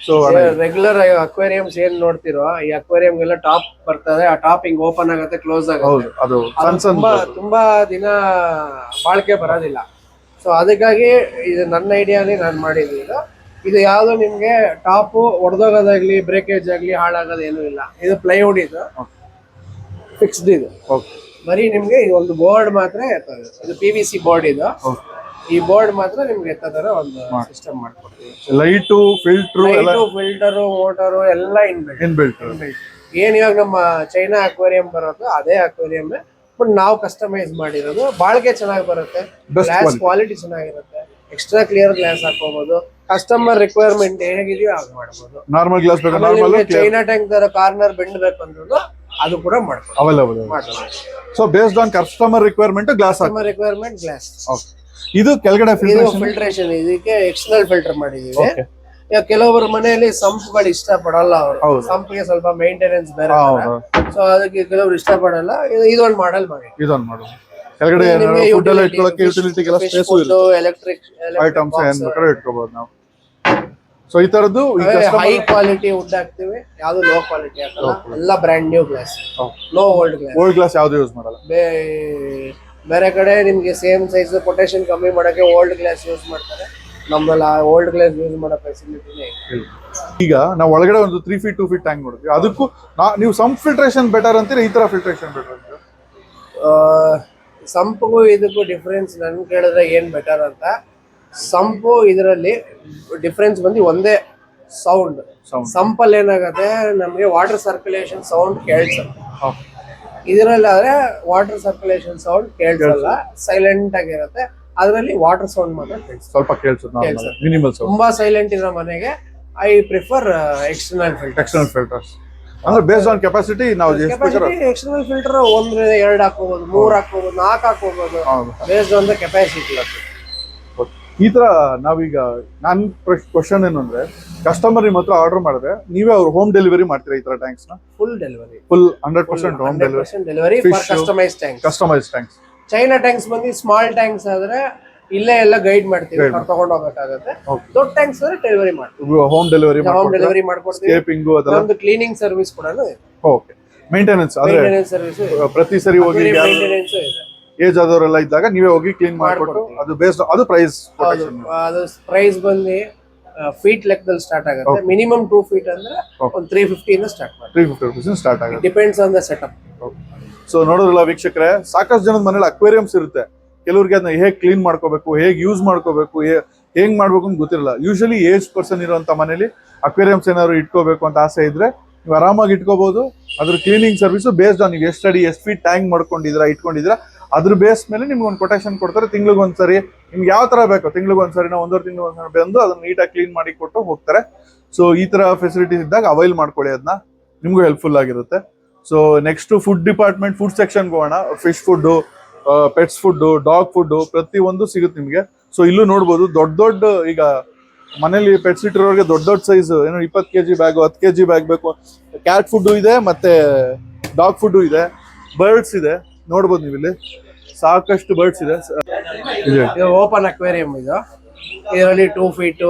ಸೊ ರೆಗ್ಯುಲರ್ ಅಕ್ವೇರಿಯಮ್ಸ್ ಏನ್ ನೋಡ್ತಿರೋ ಈ ಅಕ್ವೇರಿಯಂ ಎಲ್ಲ ಟಾಪ್ ಬರ್ತದೆ, ಆ ಟಾಪ್ ಹಿಂಗ್ ಓಪನ್ ಆಗುತ್ತೆ, ಕ್ಲೋಸ್ ಆಗುತ್ತೆ. ಅದು ತುಂಬಾ ದಿನ ಬಾಳ್ಕೆ ಬರೋದಿಲ್ಲ. ಸೊ ಅದಕ್ಕಾಗಿ ಇದು ನನ್ನ ಐಡಿಯಾಲಿ ನಾನು ಮಾಡಿದ್ದೀನಿ. ಇದು ಯಾವ್ದು ನಿಮ್ಗೆ ಟಾಪ್ ಒಡೆದೋಗೋದಾಗ್ಲಿ ಬ್ರೇಕೇಜ್ ಆಗ್ಲಿ ಹಾಳಾಗೋದು ಏನೂ ಇಲ್ಲ. ಇದು ಪ್ಲೈವುಡ್, ಇದು ಫಿಕ್ಸ್ಡ್. ಇದು ಬರೀ ನಿಮ್ಗೆ ಒಂದು ಬೋರ್ಡ್ ಮಾತ್ರ ಇರ್ತದೆ. ಇದು PVC ಬೋರ್ಡ್. ಇದು ಈ ಬೋರ್ಡ್ ಮಾತ್ರ ನಿಮ್ಗೆ ತರ ಒಂದು ಸಿಸ್ಟಮ್ ಮಾಡ್ಕೊಡ್ತೀವಿ. ಲೈಟು ಫಿಲ್ಟರ್ ಮೋಟರು ಎಲ್ಲ ಇನ್ಬಿಲ್ಟ್. ಏನ್ ಇವಾಗ ನಮ್ಮ ಚೈನಾ ಅಕ್ವೇರಿಯಂ ಬರೋದು ಅದೇ ಅಕ್ವೇರಿಯಂ, ಬಟ್ ನಾವು ಕಸ್ಟಮೈಸ್ ಮಾಡಿರೋದು. ಬಾಳ್ಕೆ ಚೆನ್ನಾಗಿ ಬರುತ್ತೆ, ಗ್ಲಾಸ್ ಕ್ವಾಲಿಟಿ ಚೆನ್ನಾಗಿರುತ್ತೆ, ಎಕ್ಸ್ಟ್ರಾ ಕ್ಲಿಯರ್ ಗ್ಲಾಸ್ ಹಾಕೋಬಹುದು, ಕಸ್ಟಮರ್ ರಿಕ್ವೈರ್ಮೆಂಟ್ ಹೇಗಿದೆಯೋ ಹಾಗೆ ಮಾಡಬಹುದು. ನಾರ್ಮಲ್ ಗ್ಲಾಸ್ ಬೇಕು, ಚೈನಾ ಟ್ಯಾಂಕ್ ತರ ಕಾರ್ನರ್ ಬೆಂಡ್ ಬೇಕು ಅಂದ್ರೂ ಅದು ಕೂಡ ಮಾಡ್ಬೋದು, available. So based on customer requirement glass, requirement glass. ಇದು ಕೆಳಗಡೆ ಫಿಲ್ಟ್ರೇಷನ್, ಇದಕ್ಕೆ ಎಕ್ಸ್ಟರ್ನಲ್ ಫಿಲ್ಟರ್ ಮಾಡಿದೀವಿ. ಕೆಲವರು ಮನೆಯಲ್ಲಿ ಸಂಪ್ಗಳು ಇಷ್ಟ ಪಡಲ್ಲ, ಅವರು ಸಂಪ್ಗೆ ಸ್ವಲ್ಪ ಮೇಂಟೆನೆನ್ಸ್ ಬೇರೆ, ಸೊ ಅದಕ್ಕೆ ಕೆಲವರು ಇಷ್ಟ ಪಡಲ್ಲ. ಇದೊಂದು ಮಾಡಲ್ ಮಾಡಿ, ಇದೊಂದು ಮಾಡಲ್ ಕೆಳಗಡೆ ಫುಡ್ ಎಲ್ಲ ಇಟ್ಕೊಳ್ಳೋಕೆ ಯುಟಿಲಿಟಿಗೆಲ್ಲ ಸ್ಪೇಸ್ ಇರುತ್ತೆ, ಎಲೆಕ್ಟ್ರಿಕ್ ಐಟಮ್ಸ್ ಏನ್ ಬೇಕಾದ್ರೂ ಇಟ್ಕೋಬಹುದು ನಾವು. ಸೊ ಈ ತರದ್ದು ಹೈ ಕ್ವಾಲಿಟಿ ವುಡ್ ಹಾಕ್ತಿವಿ, ಯಾವ್ದು ಲೋ ಕ್ವಾಲಿಟಿ ಹಾಕಲ್ಲ, ಎಲ್ಲ brand new glass, no old glass. Old glass ಯಾವ್ದು ಯೂಸ್ ಮಾಡಲ್ಲ. ಬೇರೆ ಕಡೆ ನಿಮ್ಗೆ ಸೇಮ್ ಸೈಜ್ ಕೊಟೇಶನ್ ಕಮ್ಮಿ ಮಾಡಕ್ಕೆ ಓಲ್ಡ್ ಗ್ಲಾಸ್ ಯೂಸ್ ಮಾಡ್ತಾರೆ, ನಮ್ಮಲ್ಲಿ ಓಲ್ಡ್ ಗ್ಲಾಸ್ ಯೂಸ್ ಮಾಡೋ ಫೆಸಿಲಿಟಿನೇ ಇಲ್ಲ. ಈಗ ನಾವು ಒಳಗಡೆ ಒಂದು 3 feet 2 feet ಟ್ಯಾಂಕ್ ನೋಡಿದ್ವಿ, ಅದಕ್ಕೂ ನೀವು ಸಂಪ್ ಫಿಲ್ಟ್ರೇಷನ್ ಬೆಟರ್ ಅಂತೀರಾ, ಈ ತರ ಫಿಲ್ಟ್ರೇಷನ್ ಬೆಟರ್ ಅಂತೀರಾ? ಸಂಪ್ಗೂ ಇದಕ್ಕೂ ಡಿಫ್ರೆನ್ಸ್ ನನ್ ಕೇಳಿದ್ರೆ ಏನ್ ಬೆಟರ್ ಅಂತ. ಸಂಪು ಇದರಲ್ಲಿ ಡಿಫ್ರೆನ್ಸ್ ಬಂದು ಒಂದೇ ಸೌಂಡ್. ಸಂಪಲ್ಲಿ ಏನಾಗುತ್ತೆ, ನಮ್ಗೆ ವಾಟರ್ ಸರ್ಕ್ಯುಲೇಷನ್ ಸೌಂಡ್ ಕೇಳಿಸುತ್ತೆ. ಇದರಲ್ಲಿ ಆದ್ರೆ ವಾಟರ್ ಸರ್ಕ್ಯುಲೇಷನ್ ಸೌಂಡ್ ಕೇಳಿಸಲ್ಲ, ಸೈಲೆಂಟ್ ಆಗಿರುತ್ತೆ. ಅದರಲ್ಲಿ ವಾಟರ್ ಸೌಂಡ್ ಮಾತ್ರ ಸ್ವಲ್ಪ ಕೇಳಿಸುತ್ತೆ, ಮಿನಿಮಲ್ ಸೌಂಡ್. ತುಂಬಾ ಸೈಲೆಂಟ್ ಇರೋ ಮನೆಗೆ ಐ ಪ್ರಿಫರ್ ಎಕ್ಸ್ಟರ್ನಲ್ ಫಿಲ್ಟರ್ಸ್. ಅಂದ್ರೆ ಬೇಸ್ಡ್ ಆನ್ ಕೆಪಾಸಿಟಿ ನಾವು ಎಕ್ಸ್ಟರ್ನಲ್ ಫಿಲ್ಟರ್ 1 2 ಹಾಕೋಬಹುದು, 3 ಹಾಕೋಬಹುದು, 4 ಹಾಕೋಬಹುದು, ಬೇಸ್ಡ್ ಆನ್ ದ ಕೆಪಾಸಿಟಿ. ಈ ತರ ನಾವೀಗ ನನ್ ಕ್ವಶನ್ ಏನು ಅಂದ್ರೆ, ಕಸ್ಟಮರ್ ನಿಮ್ಮ ಹತ್ರ ಆರ್ಡರ್ ಮಾಡಿದ್ರೆ ನೀವೇ ಅವ್ರು ಹೋಮ್ ಡೆಲಿವರಿ ಮಾಡ್ತೀರಾ ಈ ತರ ಟ್ಯಾಂಕ್ಸ್ ನ? Full delivery, full 100% home delivery for customise tanks. China tanks ಬಂದು ಸ್ಮಾಲ್ ಟ್ಯಾಂಕ್ಸ್ ಆದ್ರೆ ಇಲ್ಲೇ ಎಲ್ಲ ಗೈಡ್ ಮಾಡ್ತೀವಿ, ತಗೊಂಡು ಹೋಗಬೇಕಾಗುತ್ತೆ. ದೊಡ್ಡ ಟ್ಯಾಂಕ್ಸ್ ಆದ್ರೆ ಡೆಲಿವರಿ ಮಾಡ್ತೀವಿ, ಹೋಮ್ ಡೆಲಿವರಿ ಮಾಡ್ಕೊಡ್ತೀವಿ. ನಮ್ದು ಕ್ಲೀನಿಂಗ್ ಸರ್ವಿಸ್ ಕೂಡ ಇದೆ. ಓಕೆ, ಮೇಂಟೆನೆನ್ಸ್ ಸರ್ವಿಸ್ ಪ್ರತಿ ಸರಿ ಹೋಗಿ ಮೇಂಟೆನೆನ್ಸ್ ಇದೆ. ಏಜ್ ಆದವರೆಲ್ಲ ಇದ್ದಾಗ ನೀವೇ ಹೋಗಿ ಕ್ಲೀನ್ ಮಾಡ್ಕೊಟ್ಟು, ಅದು ಬೇಸ್ಡ್ ಅದು ಪ್ರೈಸ್ ಬಂದು ಫೀಟ್ ಲೆಕ್ಕದಲ್ಲಿ ಸ್ಟಾರ್ಟ್ ಆಗುತ್ತೆ. ಮಿನಿಮಮ್ 2 feet ಅಂದ್ರೆ ಒಂದು 350 ಇಂದ ಸ್ಟಾರ್ಟ್ ಮಾಡಿ, 350 rupees ಸ್ಟಾರ್ಟ್ ಆಗುತ್ತೆ, depends on the setup. So ನೋಡೋದಿಲ್ಲ ವೀಕ್ಷಕರೇ, ಸಾಕಷ್ಟು ಜನದ ಮನೇಲಿ ಅಕ್ವೇರಿಯಮ್ಸ್ ಇರುತ್ತೆ. ಕೆಲವ್ರಿಗೆ ಅದನ್ನ ಹೇಗೆ ಕ್ಲೀನ್ ಮಾಡ್ಕೋಬೇಕು, ಹೇಗೆ ಯೂಸ್ ಮಾಡ್ಕೋಬೇಕು, ಹೇಗ್ ಮಾಡ್ಬೇಕು ಅಂತ ಗೊತ್ತಿರಲ್ಲ. ಯೂಶಲಿ ಏಜ್ ಪರ್ಸನ್ ಇರುವಂತ ಮನೇಲಿ ಅಕ್ವೇರಿಯಮ್ಸ್ ಏನಾದ್ರು ಇಟ್ಕೋಬೇಕು ಅಂತ ಆಸೆ ಇದ್ರೆ ನೀವು ಆರಾಮಾಗಿ ಇಟ್ಕೋಬಹುದು. ಅದ್ರ ಕ್ಲೀನಿಂಗ್ ಸರ್ವಿಸ್ ಬೇಸ್ಡ್ ಆನ್ ನೀವು ಎಷ್ಟು ಅಡಿ ಎಷ್ಟು ಫೀಟ್ ಟ್ಯಾಂಕ್ ಇಟ್ಕೊಂಡಿದ್ದೀರಾ ಅದ್ರ ಬೇಸ್ ಮೇಲೆ ನಿಮ್ಗೆ ಒಂದು ಕೊಟೇಶನ್ ಕೊಡ್ತಾರೆ. ತಿಂಗ್ಳಿಗೊಂದ್ಸರಿ ನಿಮ್ಗೆ ಯಾವ ತರ ಬೇಕು, ತಿಂಗ್ಳಿಗೊಂದ್ಸರಿ ನಾವು 1.5 ತಿಂಗ್ಳಿಗೊಂದ್ಸರಿ ಬಂದು ಅದನ್ನ ನೀಟಾಗಿ ಕ್ಲೀನ್ ಮಾಡಿ ಕೊಟ್ಟು ಹೋಗ್ತಾರೆ. ಸೊ ಈ ತರ ಫೆಸಿಲಿಟೀಸ್ ಇದ್ದಾಗ ಅವೈಲ್ ಮಾಡ್ಕೊಳ್ಳಿ, ಅದನ್ನ ನಿಮ್ಗೂ ಹೆಲ್ಪ್ಫುಲ್ ಆಗಿರುತ್ತೆ. So next food department, food ಸೆಕ್ಷನ್ಗೆ ಹೋಗೋಣ. Fish food, pets food, dog food ಪ್ರತಿ ಒಂದು ಸಿಗುತ್ತೆ ನಿಮ್ಗೆ. ಸೊ ಇಲ್ಲೂ ನೋಡ್ಬೋದು ದೊಡ್ಡ ಈಗ ಮನೇಲಿ ಪೆಟ್ಸ್ ಇಟ್ಟಿರೋರಿಗೆ ದೊಡ್ಡ ಸೈಜ್ ಏನೋ 20 kg ಬ್ಯಾಗ್, 10 kg ಬ್ಯಾಗ್ ಬೇಕು. ಕ್ಯಾಟ್ ಫುಡ್ ಇದೆ, ಮತ್ತೆ ಡಾಗ್ ಫುಡ್ ಇದೆ, ಬರ್ಡ್ಸ್ ಇದೆ. ನೋಡ್ಬೋದು ನೀವು ಇಲ್ಲಿ ಸಾಕಷ್ಟು ಬರ್ಡ್ಸ್ ಇದೆ. ಇದು ಓಪನ್ ಅಕ್ವೇರಿಯಂ. ಇದರಲ್ಲಿ 2 feet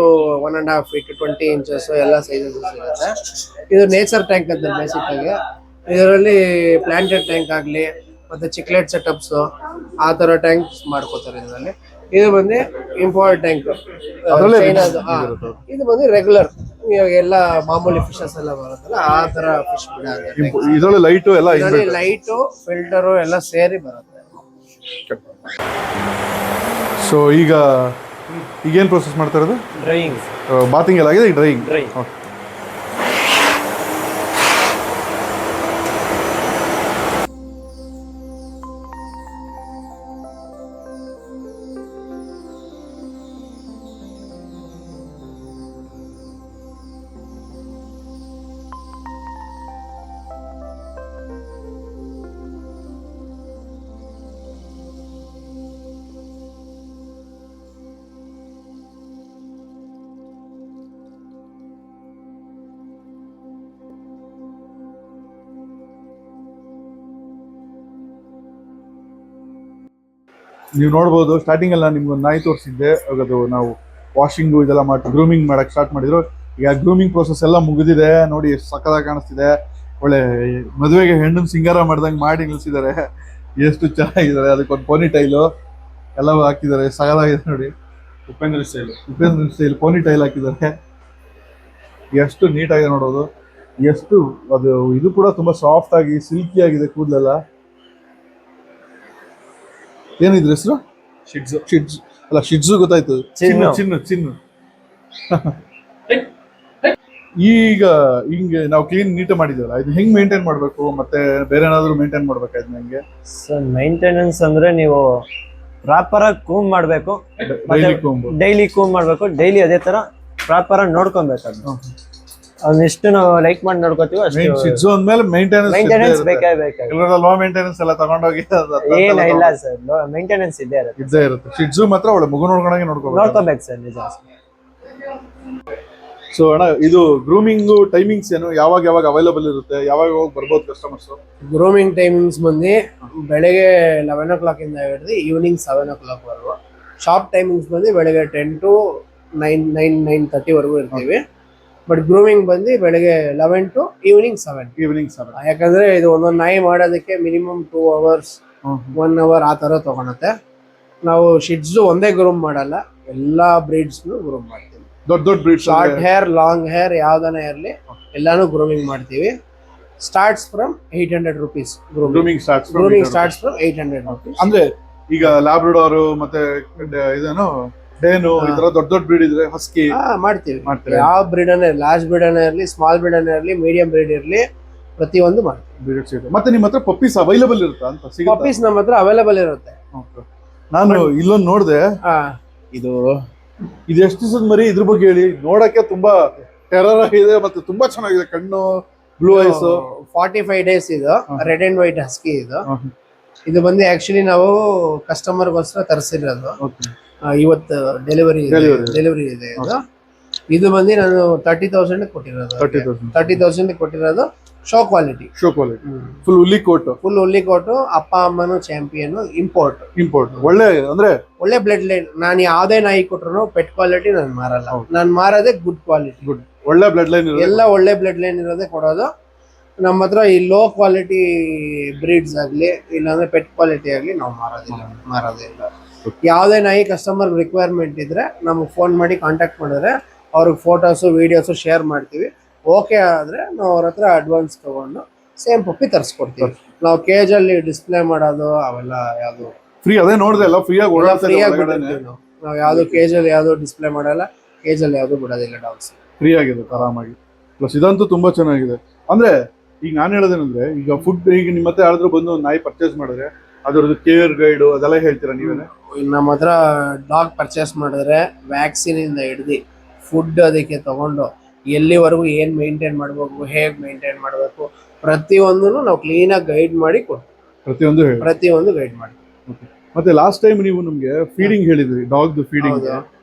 1.5 feet 20 inches ಎಲ್ಲ ಸೈಜಸ್ ಸಿಗುತ್ತೆ. ಇದು ನೇಚರ್ ಟ್ಯಾಂಕ್ ಅಂತ ಬೇಸಿಕ್ ಆಗಿ. ಇದರಲ್ಲಿ ಪ್ಲಾಂಟೆಡ್ ಟ್ಯಾಂಕ್ ಆಗ್ಲಿ ಮತ್ತೆ ಚಿಕ್ಲೆಟ್ ಸೆಟಪ್ಸ್ ಆ ತರ ಟ್ಯಾಂಕ್ಸ್ ಮಾಡ್ಕೋತಾರೆ ಇದರಲ್ಲಿ. ಇದು ಬಂದು ಇಂಪೋರ್ಟ್ ಟ್ಯಾಂಕ್, ಇದು ಬಂದು ರೆಗ್ಯುಲರ್ ಇವಾಗ ಎಲ್ಲ ಮಾಮೂಲಿ ಫಿಶಸ್ ಎಲ್ಲ ಬರುತ್ತಲ್ಲ ಆ ತರ ಫಿಶ್ ಇದರಲ್ಲಿ ಲೈಟು ಎಲ್ಲ ಲೈಟು ಫಿಲ್ಟರು ಎಲ್ಲ ಸೇರಿ ಬರುತ್ತೆ. ಸೊ ಈಗೇನು ಪ್ರೊಸೆಸ್ ಮಾಡ್ತಾ ಇರೋದು? ಡ್ರೈಯಿಂಗ್. ಬಾತಿಂಗ್ ಎಲ್ಲ ಆಗಿದೆ, ಡ್ರೈಯಿಂಗ್. ನೀವು ನೋಡ್ಬೋದು ಸ್ಟಾರ್ಟಿಂಗ್ ಎಲ್ಲ ನಿಮ್ಗೆ ಒಂದು ನಾಯಿ ತೋರಿಸಿದ್ದೆ. ಅದು ನಾವು ವಾಷಿಂಗು ಇದೆಲ್ಲ ಮಾಡಿ ಗ್ರೂಮಿಂಗ್ ಮಾಡಕ್ಕೆ ಸ್ಟಾರ್ಟ್ ಮಾಡಿದ್ರು. ಈಗ ಗ್ರೂಮಿಂಗ್ ಪ್ರೋಸೆಸ್ ಎಲ್ಲ ಮುಗಿದಿದೆ. ನೋಡಿ ಎಷ್ಟು ಸಕ್ಕದಾಗಿ ಕಾಣಿಸ್ತಿದೆ. ಒಳ್ಳೆ ಮದುವೆಗೆ ಹೆಣ್ಣು ಸಿಂಗಾರ ಮಾಡ್ದಂಗೆ ಮಾಡಿ ನಿಲ್ಸಿದ್ದಾರೆ. ಎಷ್ಟು ಚೆನ್ನಾಗಿದ್ದಾರೆ. ಅದಕ್ಕೊಂದು ಪೋನಿ ಟೈಲು ಎಲ್ಲ ಹಾಕಿದ್ದಾರೆ, ಸಗದಾಗಿದೆ ನೋಡಿ. ಉಪೇಂದ್ರ ಸ್ಟೈಲ್ ಪೋನಿ ಟೈಲ್ ಹಾಕಿದ್ದಾರೆ. ಎಷ್ಟು ನೀಟಾಗಿದೆ ನೋಡೋದು. ಎಷ್ಟು ಅದು ಇದು ಕೂಡ ತುಂಬಾ ಸಾಫ್ಟ್ ಆಗಿ ಸಿಲ್ಕಿ ಆಗಿದೆ ಕೂದಲೆಲ್ಲ. ಏನಿದ್ರ ಹೆಸರು? ಶಿಡ್ಸ್. ಅಲ್ಲ ಶಿಡ್ಸು ಗೊತ್ತಾಯ್ತು, ಚಿನ್ನು ಚಿನ್ನು ಚಿನ್ನು. ಈಗ ಹಿಂಗೆ ನಾವು ಕ್ಲೀನ್ ನೀಟ್ ಮಾಡಿದ್ವಲ್ಲ, ಇದು ಹೆಂಗ್ ಮೇಂಟೈನ್ ಮಾಡ್ಬೇಕು, ಮತ್ತೆ ಬೇರೆ ಏನಾದ್ರು ಮೇಂಟೈನ್ ಮಾಡ್ಬೇಕಾಯ್ತು ನಂಗೆ? ಸರ್ ಮೇಂಟೆನೆನ್ಸ್ ಅಂದ್ರೆ ನೀವು ಪ್ರಾಪರ್ ಆಗಿ ಕೂಮ್ ಮಾಡ್ಬೇಕು, ಡೈಲಿ ಕೂಮ್ ಮಾಡ್ಬೇಕು, ಡೈಲಿ ಅದೇ ತರ ಪ್ರಾಪರ್ ಆಗಿ ನೋಡ್ಕೊಬೇಕು. ಅದನ್ನೆಷ್ಟು ನಾವು ಲೈಕ್ ಮಾಡಿ ನೋಡ್ಕೋತೀವಿ ಶಿಡ್ಸು ಅಂದ್ಮೇಲೆ ಮೇಂಟೆನೆನ್ಸ್ ಬೇಕೇ ಬೇಕು. ಲೋ ಮೇಂಟೆನೆನ್ಸ್ ಎಲ್ಲ ತಗೊಂಡೋಗಿ ಏನ ಇಲ್ಲ ಸರ್, ಮೇಂಟೆನೆನ್ಸ್ ಇದ್ದೇ ಇರುತ್ತೆ. ಶಿಡ್ಸು ಮಾತ್ರ ಒಳ್ಳೆ ಮಗು ನೋಡ್ಕೊಂಡಾಗೆ ನೋಡ್ಕೋಬೇಕು ಸರ್, ನಿಜ. ಸೊ ಅಣ್ಣ, ಇದು ಗ್ರೂಮಿಂಗ್ ಟೈಮಿಂಗ್ಸ್ ಏನು, ಯಾವಾಗ ಯಾವಾಗ ಅವೈಲೇಬಲ್ ಇರುತ್ತೆ, ಯಾವಾಗ ಬರ್ಬೋದು ಕಸ್ಟಮರ್ಸ್? ಗ್ರೂಮಿಂಗ್ ಟೈಮಿಂಗ್ಸ್ ಬಂದು ಬೆಳಗ್ಗೆ 11 o'clock ಇಂದ ಹಿಡಿದು ಈವ್ನಿಂಗ್ 7 o'clock ವರೆಗೂ. ಶಾಪ್ ಟೈಮಿಂಗ್ಸ್ ಬಂದು ಬೆಳಗ್ಗೆ 10 to 9:30 ವರೆಗೂ ಇರ್ತೀವಿ. ಬಟ್ ಗ್ರೂಮಿಂಗ್ ಬಂದು ಬೆಳಗ್ಗೆ 11 to ಈವ್ನಿಂಗ್ 7. ಯಾಕಂದ್ರೆ ಇದು ಒಂದೊಂದು ನಾಯಿ ಮಾಡೋದಕ್ಕೆ ಮಿನಿಮಮ್ 2 hours 1 hour ಆ ತರ ತಗೊಳುತ್ತೆ. ನಾವು ಶಿಡ್ಸು ಒಂದೇ ಗ್ರೂಮ್ ಮಾಡಲ್ಲ, ಎಲ್ಲಾ ಬ್ರೀಡ್ಸ್ ಗ್ರೂಮ್ ಮಾಡ್ತೀವಿ. ದೊಡ್ಡ breed, short hair, long hair, ಯಾವ್ದಾನ ಇರಲಿ ಎಲ್ಲಾನು ಗ್ರೂಮಿಂಗ್ ಮಾಡ್ತೀವಿ. Starts from 800 rupees. Grooming starts from 800 rupees. ಅಂದ್ರೆ ಈಗ ಲ್ಯಾಬ್ರಡಾರ್ ಮತ್ತೆ ಇದೇನು ಡೇನು, ಈ ತರ ದೊಡ್ಡ ಬ್ರೀಡ್ ಇದ್ರೆ ಹಸ್ಕಿ ಮಾಡ್ತೀವಿ. ಯಾವ ಬ್ರೀಡ್ ಅನ್ನ, ಲಾರ್ಜ್ ಬ್ರೀಡ್ ಅನ್ನ ಇರಲಿ, ಸ್ಮಾಲ್ ಬ್ರೀಡ್ ಅನ್ನ ಇರಲಿ, ಮೀಡಿಯಂ ಬ್ರೀಡ್ ಇರಲಿ, ಪ್ರತಿಯೊಂದು ಮಾಡ್ತೀವಿ. ಮತ್ತೆ ನಿಮ್ಮ ಹತ್ರ ಪಪ್ಪೀಸ್ ಅವೈಲೇಬಲ್ ಇರುತ್ತಾ ಅಂತ? ಪಪ್ಪೀಸ್ ನಮ್ಮ ಹತ್ರ ಅವೈಲೇಬಲ್ ಇರುತ್ತೆ. ನಾನು ಇಲ್ಲೊಂದು ನೋಡಿದೆ, ಇದು ಎಷ್ಟು ದಿವಸದ ಮರಿ, ಇದ್ರ ಬಗ್ಗೆ ಹೇಳಿ. ನೋಡಕ್ಕೆ ತುಂಬಾ ಟೆರರ್ ಆಗಿದೆ, ಮತ್ತೆ ತುಂಬಾ ಚೆನ್ನಾಗಿದೆ, ಕಣ್ಣು ಬ್ಲೂ ಐಸ್. 45 days ಇದು ರೆಡ್ ಅಂಡ್ ವೈಟ್ ಹಸ್ಕಿ. ಇದು ಬಂದು ಆಕ್ಚುಲಿ ನಾವು ಕಸ್ಟಮರ್ಗೋಸ್ಕರ ತರಿಸಿರೋದು. ಇವತ್ತು ಡೆಲಿವರಿ ಇದೆ. ಇದು ಬಂದು ನಾನು 30,000 ಕೊಟ್ಟಿರೋದು. 30,000 ಕೊಟ್ಟಿರೋದು. ಶೋ ಕ್ವಾಲಿಟಿ ಫುಲ್ ಹುಲ್ಲಿ ಕೋಟು. ಅಪ್ಪ ಅಮ್ಮನು ಚಾಂಪಿಯನ್. ಇಂಪೋರ್ಟ್ ಒಳ್ಳೆ ಬ್ಲಡ್ ಲೈನ್. ನಾನು ಯಾವ್ದೇ ನಾಯಿ ಕೊಟ್ರು ಪೆಟ್ ಕ್ವಾಲಿಟಿ ನಾನು ಮಾರಲ್ಲ. ನಾನು ಮಾರೋದೇ ಗುಡ್ ಕ್ವಾಲಿಟಿ, ಒಳ್ಳೆ ಬ್ಲಡ್ ಲೈನ್, ಎಲ್ಲ ಒಳ್ಳೆ ಬ್ಲಡ್ ಲೈನ್ ಇರೋದೇ ಕೊಡೋದು. ನಮ್ಮ ಹತ್ರ ಈ ಲೋ ಕ್ವಾಲಿಟಿ ಬ್ರೀಡ್ಸ್ ಆಗ್ಲಿ, ಇಲ್ಲಾಂದ್ರೆ ಪೆಟ್ ಕ್ವಾಲಿಟಿ ಆಗ್ಲಿ ನಾವು ಮಾರೋದೇ ಇಲ್ಲ. ಯಾವ್ದೇ ನಾಯಿ ಕಸ್ಟಮರ್ ರಿಕ್ವೈರ್ಮೆಂಟ್ ಇದ್ರೆ ನಮ್ಗೆ ಫೋನ್ ಮಾಡಿ ಕಾಂಟ್ಯಾಕ್ಟ್ ಮಾಡಿದ್ರೆ ಅವ್ರಿಗೆ ಫೋಟೋಸು ವಿಡಿಯೋಸು ಶೇರ್ ಮಾಡ್ತೀವಿ. ಓಕೆ ಆದ್ರೆ ನಾವು ಅವ್ರ ಹತ್ರ ಅಡ್ವಾನ್ಸ್ ತಗೊಂಡು ಸೇಮ್ ಪಪ್ಪಿ ತರಿಸ್ಕೊಡ್ತೀವಿ. ನಾವು ಕೇಜ್ ಅಲ್ಲಿ ಡಿಸ್ಪ್ಲೇ ಮಾಡೋದು ಅವೆಲ್ಲ ಯಾವ್ದು ಫ್ರೀ, ಅದೇ ನೋಡಿದೆ ಎಲ್ಲ ಫ್ರೀಯಾಗಿ ನಾವು ಯಾವ್ದು ಕೇಜ್ ಅಲ್ಲಿ ಯಾವ್ದು ಡಿಸ್ಪ್ಲೇ ಮಾಡಲ್ಲ, ಕೇಜ್ ಅಲ್ಲಿ ಯಾವ್ದು ಬಿಡೋದಿಲ್ಲ. ಡಾಗ್ಸ್ ಫ್ರೀ ಆಗಿದೆ ಆರಾಮಾಗಿ. ಪ್ಲಸ್ ಇದಂತೂ ತುಂಬಾ ಚೆನ್ನಾಗಿದೆ. ಅಂದ್ರೆ ಈಗ ನಾನು ಹೇಳೋದೇನಂದ್ರೆ, ಈಗ ಫುಡ್ ಈಗ ನಿಮ್ಮ ಹತ್ರ ಯಾರಾದ್ರೂ ಬಂದು ನಾಯಿ ಪರ್ಚೇಸ್ ಮಾಡಿದ್ರೆ ಅದ್ರದ್ದು ಕೇರ್ ಗೈಡ್ ಅದೆಲ್ಲ ಹೇಳ್ತೀರಾ ನೀವೇನೆ? ನಮ್ಮ ಹತ್ರ ಡಾಗ್ ಪರ್ಚೇಸ್ ಮಾಡಿದ್ರೆ ವ್ಯಾಕ್ಸಿನ್ ಇಂದ ಹಿಡ್ದು ಫುಡ್ ಅದಕ್ಕೆ ತಗೊಂಡು ಎಲ್ಲಿವರೆಗೂ ಏನ್ ಮೇಂಟೈನ್ ಮಾಡ್ಬೇಕು, ಹೇಗ್ ಮೇಂಟೈನ್ ಮಾಡ್ಬೇಕು, ಪ್ರತಿಯೊಂದನ್ನು ನಾವು ಕ್ಲೀನ್ ಆಗಿ ಗೈಡ್ ಮಾಡಿ ಕೊಡ್ತೀವಿ. ಪ್ರತಿಯೊಂದು ಗೈಡ್ ಮಾಡಿ. ಮತ್ತೆ ಲಾಸ್ಟ್ ಟೈಮ್ ನೀವು ನಮ್ಗೆ ಫೀಡಿಂಗ್ ಹೇಳಿದ್ರಿ, ಡಾಗ್ ಫೀಡಿಂಗ್.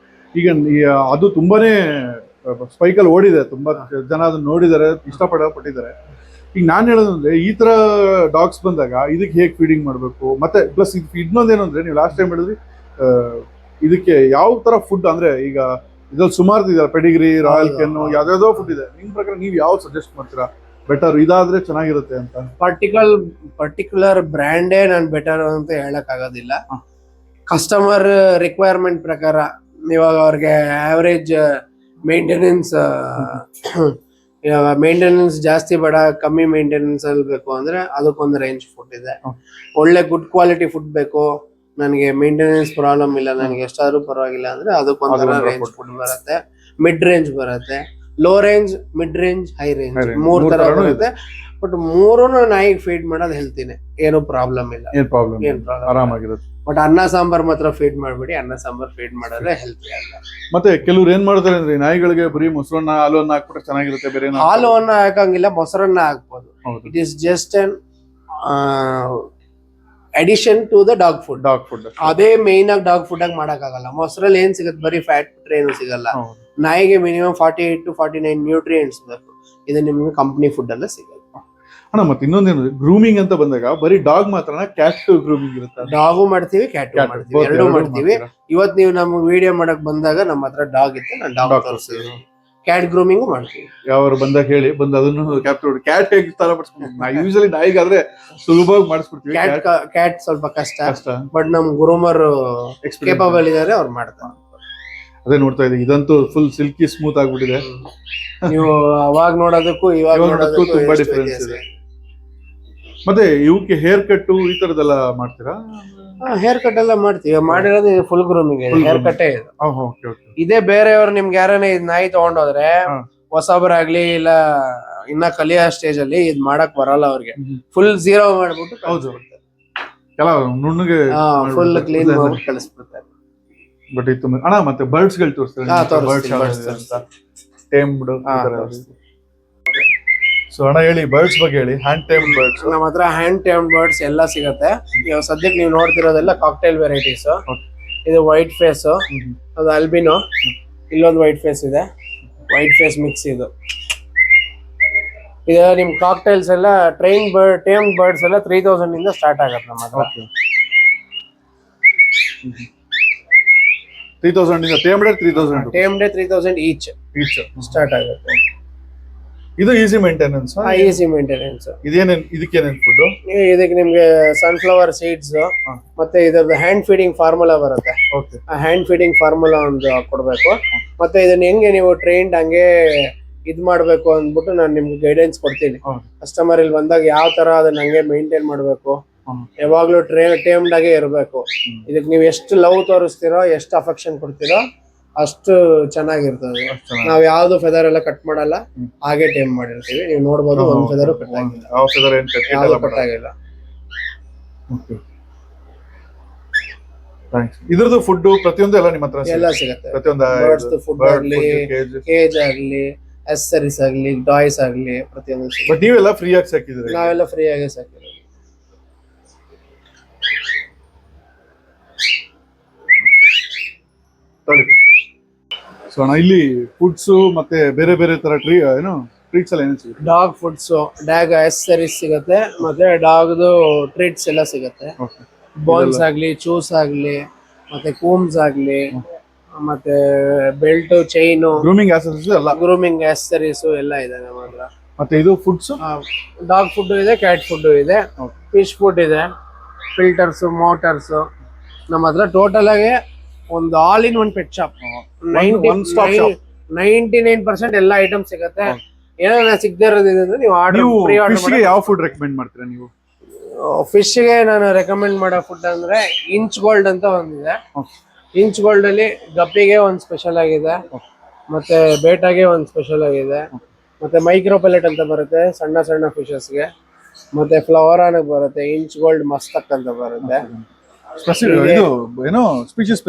ಈಗ ಅದು ತುಂಬಾನೇ ಸ್ಪೈಕಲ್ ಓಡಿದೆ, ತುಂಬಾ ಜನ ಅದನ್ನ ನೋಡಿದ್ದಾರೆ, ಇಷ್ಟಪಟ್ಟಿದ್ದಾರೆ. ಈಗ ನಾನು ಹೇಳೋದಂದ್ರೆ, ಈ ತರ ಡಾಗ್ಸ್ ಬಂದಾಗ ಇದಕ್ಕೆ ಹೇಗೆ ಫೀಡಿಂಗ್ ಮಾಡಬೇಕು, ಮತ್ತೆ ಪ್ಲಸ್ ಇನ್ನೊಂದೇನು ಅಂದ್ರೆ, ನೀವು ಲಾಸ್ಟ್ ಟೈಮ್ ಹೇಳಿದ್ರಿ ಇದಕ್ಕೆ ಯಾವ ತರ ಫುಡ್, ಅಂದ್ರೆ ಈಗ ಇದ್ರಲ್ಲಿ ಸುಮಾರು ಇದೆ, ಪೆಡಿಗ್ರಿ, ರಾಯಲ್ ಕೆನ್ನು, ಯಾವ್ದಾವ್ದೋ ಫುಡ್ ಇದೆ. ನಿಮ್ ಪ್ರಕಾರ ನೀವು ಯಾವ ಸಜೆಸ್ಟ್ ಮಾಡ್ತೀರಾ ಬೆಟರ್, ಇದಾದ್ರೆ ಚೆನ್ನಾಗಿರುತ್ತೆ ಅಂತ? ಪರ್ಟಿಕ್ಯುಲರ್ ಬ್ರ್ಯಾಂಡೇ ನಾನು ಬೆಟರ್ ಅಂತ ಹೇಳಕ್ ಆಗೋದಿಲ್ಲ. ಕಸ್ಟಮರ್ ರಿಕ್ವೈರ್ಮೆಂಟ್ ಪ್ರಕಾರ ಇವಾಗ ಅವ್ರಿಗೆ ಆವರೇಜ್ ಮೇಂಟೆನೆನ್ಸ್ ಜಾಸ್ತಿ ಬೇಡ, ಕಮ್ಮಿ ಮೇಂಟೆನೆನ್ಸ್ ಅಲ್ಲಿ ಬೇಕು ಅಂದ್ರೆ ಅದಕ್ಕೊಂದು ರೇಂಜ್ ಫುಡ್ ಇದೆ. ಒಳ್ಳೆ ಗುಡ್ ಕ್ವಾಲಿಟಿ ಫುಡ್ ಬೇಕು, ನನಗೆ ಮೇಂಟೆನೆನ್ಸ್ ಪ್ರಾಬ್ಲಮ್ ಇಲ್ಲ, ನನಗೆ ಎಷ್ಟಾದ್ರೂ ಪರವಾಗಿಲ್ಲ ಅಂದ್ರೆ ಅದಕ್ಕೊಂಥರ ರೇಂಜ್ ಫುಡ್ ಬರುತ್ತೆ. ಮಿಡ್ ರೇಂಜ್ ಬರುತ್ತೆ, low range, mid range, high range, 3 ತರ ಬರುತ್ತೆ. ಬಟ್ 3 ನಾಯಿಗೆ ಫೀಡ್ ಮಾಡೋದು ಹೇಳ್ತೀನಿ, ಏನು ಪ್ರಾಬ್ಲಮ್ ಇಲ್ಲ, ಆರಾಮಾಗಿರುತ್ತೆ. ಬಟ್ ಅನ್ನ ಸಾಂಬಾರ್ ಮಾತ್ರ ಫೀಡ್ ಮಾಡ್ಬೇಡಿ. ಅನ್ನ ಸಾಂಬಾರ್ ಫೀಡ್ ಮಾಡಿದ್ರೆ ಹೆಲ್ತಿ ಅಲ್ಲ. ಮತ್ತೆ ಕೆಲವ್ರು ಏನ್ ಮಾಡ್ತಾರೆ ಅಂದ್ರೆ, ನಾಯಿಗಳಿಗೆ ಬರೀ ಮೊಸರನ್ನ ಹಾಲು ಅನ್ನ ಹಾಕ್ಬಿಟ್ರೆ ಚೆನ್ನಾಗಿರುತ್ತೆ, ಬೇರೆ ಹಾಲು ಅನ್ನ ಹಾಕಂಗಿಲ್ಲ, ಮೊಸರನ್ನ ಹಾಕ್ಬೋದು. It is just an addition to the dog food. ಅದೇ ಮೇನ್ ಆಗಿ ಡಾಗ್ ಫುಡ್ ಆಗಿ ಮಾಡಕ್ಕಾಗಲ್ಲ. ಮೊಸರಲ್ಲಿ ಏನ್ ಸಿಗುತ್ತೆ, ಬರೀ ಫ್ಯಾಟ್ ಬಿಟ್ರೆ ಏನು ಸಿಗಲ್ಲ. ನಾಯಿಗೆ ಮಿನಿಮಮ್ 48 to 49 ನ್ಯೂಟ್ರಿಯೆಂಟ್ಸ್ ಬೇಕು. ಇದು ನಿಮ್ಗೆ ಕಂಪ್ನಿ ಫುಡ್ ಅಲ್ಲ ಸಿಗಲ್ಲ. ಅಣ್ಣ, ಮತ್ತೆ ಇನ್ನೊಂದೇನು, ಗ್ರೂಮಿಂಗ್ ಅಂತ ಬಂದಾಗ ಬರೀ ಡಾಗ್ ಮಾತ್ರ, ಕ್ಯಾಟ್ ಗ್ರೂಮಿಂಗ್ ಇರುತ್ತೆ? ಡಾಗು ಮಾಡ್ತೀವಿ, ಕ್ಯಾಟ್ ಮಾಡ್ತೀವಿ, ಎರಡೂ ಮಾಡ್ತೀವಿ. ಇವತ್ತು ನೀವು ನಮ್ಗೆ ವಿಡಿಯೋ ಮಾಡಕ್ ಬಂದಾಗ ನಮ್ಮ ಹತ್ರ ಡಾಗ್ ಇತ್ತು, ನಾನು ಡಾಗ್ ತೋರಿಸ್ತೀವಿ. ಕ್ಯಾಟ್ ಗ್ರೂಮಿಂಗ್ ಮಾಡ್ತೀವಿ. ಯಾರು ಬಂದಾಗ ಹೇಳಿ, ಬಂದು ಅದನ್ನು ಕ್ಯಾಪ್ಚರ್. ಕ್ಯಾಟ್ ಹೇಗೆ ತರ ಮಾಡಿಸ್ಕೊಡ್ತೀವಿ? ಯೂಶಲಿ ನಾಯಿಗಾದ್ರೆ ಸುಲಭವಾಗಿ ಮಾಡಿಸ್ಕೊಡ್ತೀವಿ. ಕ್ಯಾಟ್ ಸ್ವಲ್ಪ ಕಷ್ಟ, ಬಟ್ ನಮ್ ಗ್ರೂಮರ್ ಕೇಪಬಲ್ ಇದಾರೆ, ಅವ್ರು ಮಾಡ್ತಾರೆ. ಅದೇ ನೋಡ್ತಾ ಇದ್ದೀವಿ, ಇದಂತೂ ಫುಲ್ ಸಿಲ್ಕಿ ಸ್ಮೂತ್ ಆಗ್ಬಿಟ್ಟಿದೆ. ನೀವು ಅವಾಗ ನೋಡೋದಕ್ಕೂ ಇವಾಗ ನೋಡೋದಕ್ಕೂ ತುಂಬಾ ಡಿಫರೆನ್ಸ್ ಇದೆ. ಮತ್ತೆ ಇವಕ್ಕೆ ಹೇರ್ ಕಟ್ ಈ ತರದೆಲ್ಲ ಮಾಡ್ತೀರಾ? ಹೇರ್ ಕಟ್ ಎಲ್ಲ ಮಾಡ್ತೀವಿ, ಮಾಡಿರೋದು ಫುಲ್ ಗ್ರೂಮಿಂಗ್ ಹೇರ್ ಕಟ್ಟೇ ಇದು. ಇದೇ ಬೇರೆಯವ್ರು ನಿಮ್ಗೆ ಯಾರನೇ ಇದ್ ನಾಯಿ ತಗೊಂಡೋದ್ರೆ ಹೊಸಬರಾಗ್ಲಿ ಇಲ್ಲ ಇನ್ನ ಕಲಿಯೋ ಸ್ಟೇಜ್ ಅಲ್ಲಿ ಇದ್ ಮಾಡಕ್ ಬರಲ್ಲ ಅವ್ರಿಗೆ. ಫುಲ್ ಝೀರೋ ಮಾಡ್ಬಿಟ್ಟು ಹೌದು ನುಣ್ಣಗೆ ಫುಲ್ ಕ್ಲೀನ್ ಮಾಡ್ಬಿಟ್ಟು ಕಳಿಸ್ಬಿಡ್ತಾರೆ. ಬಟ್ ಇದು ಅಣ್ಣ ಮತ್ತೆ ಬರ್ಡ್ಸ್ ಗಳು ತೋರಿಸ್ತಾರೆ, ಟೇಮ್ಡ್. ಸೊ ಅಣ್ಣ ಹೇಳಿ ಬರ್ಡ್ಸ್ ಬಗ್ಗೆ ಹೇಳಿ. ಹ್ಯಾಂಡ್ ಟೇಮ್ ಬರ್ಡ್ಸ್ ನಮ್ಮ ಹತ್ರ ಹ್ಯಾಂಡ್ ಟೇಮ್ ಬರ್ಡ್ಸ್ ಎಲ್ಲ ಸಿಗುತ್ತೆ. ಇವಾಗ ಸದ್ಯಕ್ಕೆ ನೀವು ನೋಡ್ತಿರೋದೆಲ್ಲ ಕಾಕ್ಟೈಲ್ ವೆರೈಟೀಸ್. ಇದು ವೈಟ್ ಫೇಸ್, ಅದು ಅಲ್ಬಿನೋ. ಇಲ್ಲೊಂದು ವೈಟ್ ಫೇಸ್ ಇದೆ, ವೈಟ್ ಫೇಸ್ ಮಿಕ್ಸ್. ಇದು ನಿಮ್ ಕಾಕ್ಟೈಲ್ಸ್ ಎಲ್ಲ ಟ್ರೈನ್ ಬರ್ಡ್ ಟೇಮ್ ಬರ್ಡ್ಸ್ ಎಲ್ಲ 3000 ಇಂದ ಸ್ಟಾರ್ಟ್ ಆಗುತ್ತೆ ನಮ್ಮ ಹತ್ರ. 3000 ಇಂದ ಟೇಮ್ಡ್ 3000 ಈಚ್ ಸ್ಟಾರ್ಟ್ ಆಗುತ್ತೆ. ಇದು ಈಸಿ ಮೇಂಟೆನೆನ್ಸ್. Easy maintenance. ಇದಕ್ಕೇನೇನು ಫುಡ್? ಇದಕ್ಕೆ ನಿಮ್ಗೆ ಸನ್ಫ್ಲವರ್ ಸೀಡ್ಸ್ ಮತ್ತೆ ಇದರದ್ದು ಹ್ಯಾಂಡ್ ಫೀಡಿಂಗ್ ಫಾರ್ಮುಲಾ ಬರುತ್ತೆ. ಆ ಹ್ಯಾಂಡ್ ಫೀಡಿಂಗ್ ಫಾರ್ಮುಲಾ ಒಂದು ಕೊಡ್ಬೇಕು. ಮತ್ತೆ ಇದನ್ನ ಹೆಂಗೆ ನೀವು ಟ್ರೈನ್ಡ್ ಹಂಗೆ ಇದ್ ಮಾಡ್ಬೇಕು ಅಂದ್ಬಿಟ್ಟು ನಾನು ನಿಮ್ಗೆ ಗೈಡೆನ್ಸ್ ಕೊಡ್ತೀನಿ. ಕಸ್ಟಮರ್ ಇಲ್ಲಿ ಬಂದಾಗ ಯಾವ ತರ ಅದನ್ನ ಹಂಗೆ ಮೇಂಟೈನ್ ಮಾಡ್ಬೇಕು, ಯಾವಾಗ್ಲೂ ಟೇಮ್ಡ್ ಆಗೇ ಇರಬೇಕು. ಇದಕ್ಕೆ ನೀವು ಎಷ್ಟು ಲವ್ ತೋರಿಸ್ತೀರೋ, ಎಷ್ಟು ಅಫೆಕ್ಷನ್ ಕೊಡ್ತೀರೋ ಅಷ್ಟು ಚೆನ್ನಾಗಿರ್ತದೆ. ನಾವ್ ಯಾವ್ದು ಫೆದರ್ ಎಲ್ಲ ಕಟ್ ಮಾಡಲ್ಲ, ಹಾಗೆ ಟೇಮ್ ಮಾಡಿರ್ತೀವಿ. ನೀವು ನೋಡ್ಬೋದು, ಒಂದ್ ಫೆದರ್ ಕಟ್ ಆಗಿಲ್ಲ, ಯಾವ್ದು ಕಟ್ ಆಗಿಲ್ಲ. ಇದ್ರದ್ದು ಫುಡ್ ಪ್ರತಿಯೊಂದು ಎಲ್ಲ ನಿಮ್ಮ ಹತ್ರ ಎಲ್ಲ ಸಿಗುತ್ತೆ. ಪ್ರತಿಯೊಂದು ಫುಡ್ ಆಗ್ಲಿ, ಕೇಜ್ ಆಗ್ಲಿ, ಎಸ್ಸರೀಸ್ ಆಗ್ಲಿ, ಟಾಯ್ಸ್ ಆಗ್ಲಿ, ಪ್ರತಿಯೊಂದು. ಬಟ್ ನೀವೆಲ್ಲ ಫ್ರೀ ಆಗಿ ಸಾಕಿದ್ರಿ? ನಾವೆಲ್ಲ ಫ್ರೀ ಆಗಿ ಸಾಕಿದ್ರಿ. ಸೊ ಅಣ್ಣ ಇಲ್ಲಿ ಫುಡ್ಸ್ ಮತ್ತೆ ಬೇರೆ ಬೇರೆ ತರ ಟ್ರೀಟ್ಸ್ ಎಲ್ಲ ಏನೇನು ಸಿಗುತ್ತೆ? ಡಾಗ್ ಫುಡ್ಸ್, ಡಾಗ್ ಎಸ್ಸರೀಸ್ ಸಿಗುತ್ತೆ, ಮತ್ತೆ ಡಾಗ್ದು ಟ್ರೀಟ್ಸ್ ಎಲ್ಲ ಸಿಗುತ್ತೆ. ಬಾಲ್ಸ್ ಆಗ್ಲಿ, ಚೂಸ್ ಆಗ್ಲಿ, ಮತ್ತೆ ಕೂಮ್ಸ್ ಆಗ್ಲಿ, ಮತ್ತೆ ಬೆಲ್ಟ್, ಚೈನು, ಗ್ರೂಮಿಂಗ್ ಆಕ್ಸೆಸರೀಸ್ ಎಲ್ಲ, ಗ್ರೂಮಿಂಗ್ ಆಕ್ಸೆಸರೀಸ್ ಎಲ್ಲ ಇದೆ ನಮ್ಮ ಹತ್ರ. ಮತ್ತೆ ಇದು ಫುಡ್ಸ್, ಡಾಗ್ ಫುಡ್ ಇದೆ, ಕ್ಯಾಟ್ ಫುಡ್ ಇದೆ, ಫಿಶ್ ಫುಡ್ ಇದೆ, ಫಿಲ್ಟರ್ಸ್, ಮೋಟರ್ಸ್. ನಮ್ಮ ಹತ್ರ ಟೋಟಲ್ ಆಗಿ ಒಂದು all in one pet shop. 99% ಎಲ್ಲ ಐಟಮ್ ಸಿಗುತ್ತೆ. ಏನಾರ ಸಿಗದೆ ಇರೋದಿದೆ ಅಂದ್ರೆ ನೀವು ಆರ್ಡರ್ ಯಾವ ಫುಡ್ ರೆಕಮೆಂಡ್ ಮಾಡ್ತೀರಾ ನೀವು? ಫಿಶ್ ಗೆ ನಾನು ರೆಕಮೆಂಡ್ ಮಾಡೋ ಫುಡ್ ಅಂದ್ರೆ ಇಂಚ್ ಗೋಲ್ಡ್ ಅಂತ ಒಂದಿದೆ. ಇಂಚ್ ಗೋಲ್ಡ್ ಅಲ್ಲಿ ಗಪ್ಪಿಗೆ ಒಂದು ಸ್ಪೆಷಲ್ ಆಗಿದೆ, ಮತ್ತೆ ಬೇಟಾಗೆ ಒಂದು ಸ್ಪೆಷಲ್ ಆಗಿದೆ, ಮತ್ತೆ ಮೈಕ್ರೋ ಪೆಲೆಟ್ ಅಂತ ಬರುತ್ತೆ ಸಣ್ಣ ಸಣ್ಣ ಫಿಶಸ್ಗೆ, ಮತ್ತೆ ಫ್ಲವರಾನ್ ಬರುತ್ತೆ, ಇಂಚ್ ಗೋಲ್ಡ್ ಮಸ್ತಕ್ ಅಂತ ಬರುತ್ತೆ. Species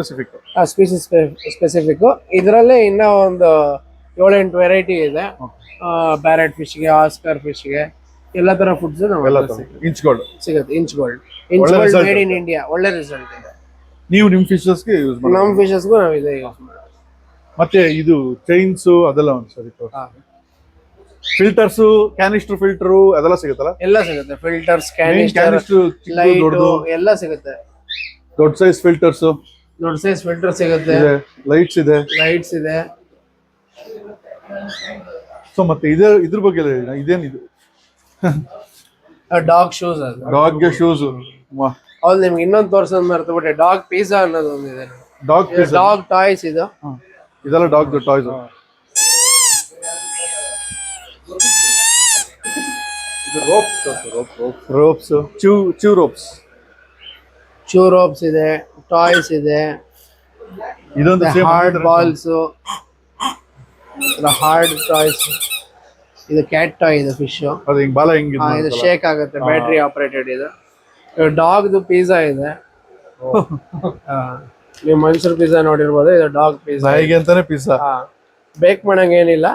specific. ಇದರಲ್ಲೇ ಇನ್ನ ಒಂದು 7-8 ವೆರೈಟಿ ಇದೆ. ಪ್ಯಾರೆಟ್ ಫಿಶ್ಗೆ, ಆಸ್ಕರ್ ಫಿಶ್ಗೆ, ಎಲ್ಲ ತರ ಫುಡ್ಸ್ ಇಂಚ್ ಗೋಲ್ಡ್ ಸಿಗುತ್ತೆ. Inch gold made in India, ಒಳ್ಳೆ ರಿಸಲ್ಟ್ ಇದೆ. ನೀವು ನಿಮ್ ಫಿಶಸ್ಗೆ ಯೂಸ್ ಮಾಡಿ? ನಮ್ಮ ಫಿಶಸ್ಗೂ ನಾವು ಇದೇ ಯೂಸ್ ಮಾಡೋದು. ಮತ್ತೆ ಇದು ಚೈನ್ಸ್ ಅದೆಲ್ಲ ಒಂದ್ಸರಿ ಫಿಲ್ಟರ್ಸ್, ಕ್ಯಾನಿಸ್ಟರ್ ಫಿಲ್ಟರ್ ಅದೆಲ್ಲ ಸಿಗುತ್ತಲ್ಲ? ಎಲ್ಲ ಸಿಗುತ್ತೆ. ಫಿಲ್ಟರ್ಸ್, ಕ್ಯಾನಿಸ್ಟರ್, ಲೈಟ್ ಎಲ್ಲ ಸಿಗುತ್ತೆ. ದೊಡ್ಡ ಸೈಜ್ ಫಿಲ್ಟರ್ಸ್, ದೊಡ್ಡ ಸೈಜ್ ಫಿಲ್ಟರ್ ಸಿಗುತ್ತೆ. ಲೈಟ್ಸ್ ಇದೆ. ಸೊ ಮತ್ತೆ ಇದ್ರ ಬಗ್ಗೆ ಇದೇನಿದು? Dog shoes. ಅದು ಡಾಗ್ಗೆ ಶೂಸ್. ಹೌದು, ನಿಮ್ಗೆ ಇನ್ನೊಂದು ತೋರ್ಸೋದು ಮರ್ತುಬಿಟ್ಟೆ. ಡಾಗ್ ಪಿಜ್ಜಾ ಅನ್ನೋದು ಒಂದಿದೆ. ಡಾಗ್ ಟಾಯ್ಸ್ ಇದು. ಇದೆಲ್ಲ ಡಾಗ್ ಟಾಯ್ಸ್. ರೋಪ್ಸ್, ಚೂ ರೋಪ್ಸ್ ಇದೆ, ಟಾಯ್ಸ್ ಇದೆ, ಇದೊಂದು ಹಾರ್ಡ್ ಬಾಲ್ಸ್, ಹಾರ್ಡ್ ಟಾಯ್ಸ್. ಇದು ಕ್ಯಾಟ್ ಟಾಯ್ ಇದೆ, ಫಿಶ್. ಇದು ಶೇಕ್ ಆಗುತ್ತೆ, ಬ್ಯಾಟ್ರಿ ಆಪರೇಟೆಡ್. ಇದು ಡಾಗ್ದು ಪಿಜ್ಜಾ ಇದೆ. ನೀವು ಮನುಷ್ಯರ ಪಿಜ್ಜಾ ನೋಡಿರ್ಬೋದು, ಇದು ಡಾಗ್ ಪಿಜ್ಜಾ. ಹೇಗೆ ಅಂತಾನೆ ಪಿಜ್ಜಾ, ಬೇಕ್ ಮಾಡಂಗ ಏನಿಲ್ಲ,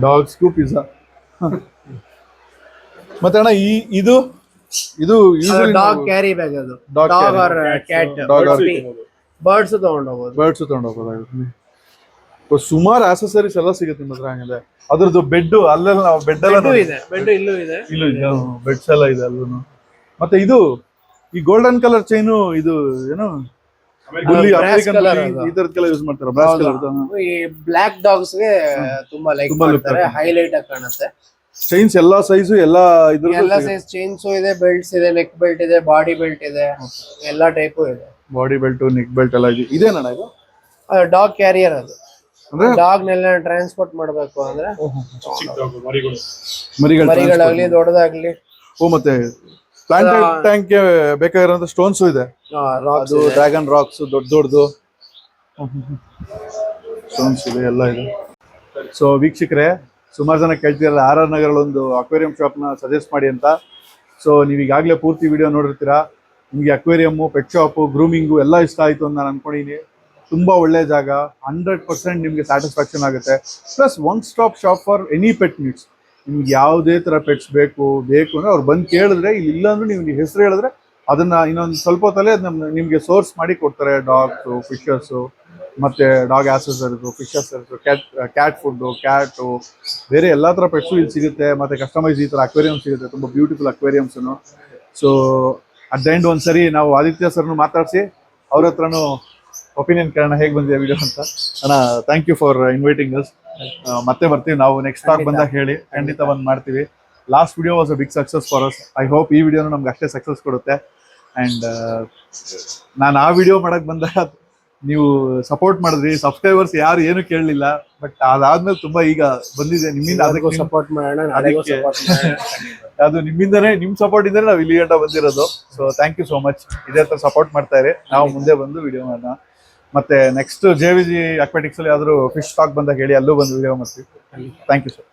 ಡಾಗ್ಸ್ಗೂ ಪಿಜ್ಜಾ. ಮತ್ತೆ ಅಣ್ಣ ಇದು ಡಾಗ್ ಕ್ಯಾರಿ ಬ್ಯಾಗ್. ಅದು ಡಾಗ್ ಆರ್ ಕ್ಯಾಟ್, ಬರ್ಡ್ಸ್ ತಗೊಂಡೋಗ್ಬೋದು. ಸುಮಾರು ಆಕ್ಸೆಸರೀಸ್ ಎಲ್ಲ ಸಿಗುತ್ತೆ ನಿಮ್ಮ ಹತ್ರ. ಹಂಗಂದ್ರೆ ಅದ್ರದ್ದು ಬೆಡ್ ಅಲ್ಲೆಲ್ಲ ನಾವು ಬೆಡ್ ಇದೆ, ಬೆಡ್ ಇಲ್ಲೂ ಇದೆ, ಬೆಡ್ಸ್ ಎಲ್ಲ ಇದೆ ಅಲ್ಲೂ. ಮತ್ತೆ ಇದು ಈ ಗೋಲ್ಡನ್ ಕಲರ್ ಚೈನು, ಇದು ಏನು ಈ ತರದಕ್ಕೆಲ್ಲ ಯೂಸ್ ಮಾಡ್ತಾರೆ. ಬ್ರಾಸ್ ಕಲರ್ ಈ ಬ್ಲಾಕ್ ಡಾಗ್ಸ್ ಗೆ ತುಂಬಾ ಲೈಕ್ ಮಾಡ್ತಾರೆ, ಹೈಲೈಟ್ ಆಗಿ ಕಾಣುತ್ತೆ. ಚೈನ್ಸ್ ಎಲ್ಲಾ ಸೈಜು, ಎಲ್ಲಾ ಸೈಜ್ ಚೈನ್ಸ್ ಇದೆ, ಬೆಲ್ಟ್ಸ್ ಇದೆ, ನೆಕ್ ಬೆಲ್ಟ್ ಇದೆ, ಬಾಡಿ ಬೆಲ್ಟ್ ಇದೆ, ಎಲ್ಲಾ ಟೈಪು ಇದೆ. ಬಾಡಿ ಬೆಲ್ಟ್, ನೆಕ್ ಬೆಲ್ಟ್ ಎಲ್ಲ ಇದೆ. ಇದೇನಣ್ಣ ಇದು? Dog carrier. ಅದು ಅಂದ್ರೆ ಡಾಗ್ ನೆಲ್ಲ ಟ್ರಾನ್ಸ್ಪೋರ್ಟ್ ಮಾಡ್ಬೇಕು ಅಂದ್ರೆ ಮರಿಗಳು ಮರಿಗಳಾಗ್ಲಿ ದೊಡ್ಡದಾಗ್ಲಿ. ಮತ್ತೆ ಪ್ಲಾಂಟೆಡ್ ಟ್ಯಾಂಕ್ ಗೆ ಬೇಕಾಗಿರೋ ಸ್ಟೋನ್ಸ್ ಇದೆ. ಅದು ಡ್ರ್ಯಾಗನ್ ರಾಕ್ಸ್ ದೊಡ್ಡದು ಸ್ಟೋನ್ಸ್ ಇದೆ, ಎಲ್ಲ ಇದೆ. ಸೊ ವೀಕ್ಷಕರೇ, ಸುಮಾರು ಜನ ಕೇಳ್ತಿರಲ್ಲ RR ನಗರಲ್ಲಿ ಒಂದು ಅಕ್ವೇರಿಯಂ ಶಾಪ್ನ ಸಜೆಸ್ಟ್ ಮಾಡಿ ಅಂತ. ಸೊ ನೀವು ಈಗಾಗಲೇ ಪೂರ್ತಿ ವಿಡಿಯೋ ನೋಡಿರ್ತೀರಾ. ನಿಮಗೆ ಅಕ್ವೇರಿಯಮ್ಮು, ಪೆಟ್ ಶಾಪು, ಗ್ರೂಮಿಂಗು ಎಲ್ಲ ಇಷ್ಟ ಆಯಿತು ಅಂತ ನಾನು ಅನ್ಕೊಂಡಿದ್ದೀನಿ. ತುಂಬ ಒಳ್ಳೆ ಜಾಗ, 100% ನಿಮಗೆ ಸ್ಯಾಟಿಸ್ಫ್ಯಾಕ್ಷನ್ ಆಗುತ್ತೆ. Plus one stop shop for any pet needs. ನಿಮ್ಗೆ ಯಾವುದೇ ಥರ ಪೆಟ್ಸ್ ಬೇಕು ಅಂದರೆ ಅವ್ರು ಬಂದು ಕೇಳಿದ್ರೆ, ಇಲ್ಲಿ ಇಲ್ಲಾಂದ್ರೆ ನೀವು ಹೆಸರು ಹೇಳಿದ್ರೆ ಅದನ್ನು ಇನ್ನೊಂದು ಸ್ವಲ್ಪ ಹೊತ್ತಲ್ಲೇ ಅದನ್ನ ನಿಮಗೆ ಸೋರ್ಸ್ ಮಾಡಿ ಕೊಡ್ತಾರೆ. ಡಾಗ್ಸು, ಫಿಶಸ್ಸು, ಮತ್ತು dog accessories, fish accessories, cat food, cat, ಬೇರೆ ಎಲ್ಲ ಥರ ಪೆಟ್ಸು ಇಲ್ಲಿ ಸಿಗುತ್ತೆ. ಮತ್ತು ಕಸ್ಟಮೈಸ್ ಈ ಥರ ಅಕ್ವೇರಿಯಂ ಸಿಗುತ್ತೆ, ತುಂಬ beautiful aquariums. So at the end ಒಂದ್ಸರಿ ನಾವು ಆದಿತ್ಯ ಸರ್ನು ಮಾತಾಡಿಸಿ ಅವ್ರ ಹತ್ರನೂ ಒಪಿನಿಯನ್ ಕೇಳೋಣ ಹೇಗೆ ಬಂದಿದೆ ವಿಡಿಯೋ ಅಂತ. ಅಣ್ಣ, thank you for inviting us. ಮತ್ತೆ ಬರ್ತೀವಿ ನಾವು, ನೆಕ್ಸ್ಟ್ ಟಾಕ್ ಬಂದಾಗ ಹೇಳಿ, ಖಂಡಿತ ಬಂದು ಮಾಡ್ತೀವಿ. Last video was a big success for us. I hope ಈ ವಿಡಿಯೋನು ನಮ್ಗೆ ಅಷ್ಟೇ ಸಕ್ಸಸ್ ಕೊಡುತ್ತೆ. ಆ್ಯಂಡ್ ನಾನು ಆ ವಿಡಿಯೋ ಮಾಡಕ್ಕೆ ಬಂದಾಗ ನೀವು ಸಪೋರ್ಟ್ ಮಾಡಿದ್ರಿ. ಸಬ್ಸ್ಕ್ರೈಬರ್ಸ್ ಯಾರು ಏನು ಕೇಳಲಿಲ್ಲ, ಬಟ್ ಅದಾದ್ಮೇಲೆ ತುಂಬಾ ಈಗ ಬಂದಿದೆ ನಿಮ್ಮಿಂದ. ಅದಕ್ಕೆ ಸಪೋರ್ಟ್ ಮಾಡೋಣ, ಅದು ನಿಮ್ಮಿಂದನೇ, ನಿಮ್ ಸಪೋರ್ಟ್ ಇಂದನೇ ನಾವು ಇಲ್ಲಿ ಗಂಟ ಬಂದಿರೋದು. So thank you so much. ಇದೇ ತರ ಸಪೋರ್ಟ್ ಮಾಡ್ತಾ ಇರಿ. ನಾವು ಮುಂದೆ ಬಂದು ವಿಡಿಯೋ ಮಾಡೋಣ. ಮತ್ತೆ ನೆಕ್ಸ್ಟ್ JVG ಅಕ್ವಾಟಿಕ್ಸ್ ಅಲ್ಲಿ ಯಾವ್ದಾದ್ರು ಫಿಶ್ ಸ್ಟಾಕ್ ಬಂದಾಗ ಹೇಳಿ, ಅಲ್ಲೂ ಬಂದು ವಿಡಿಯೋ ಮಾಡ್ತೀವಿ. Thank you sir.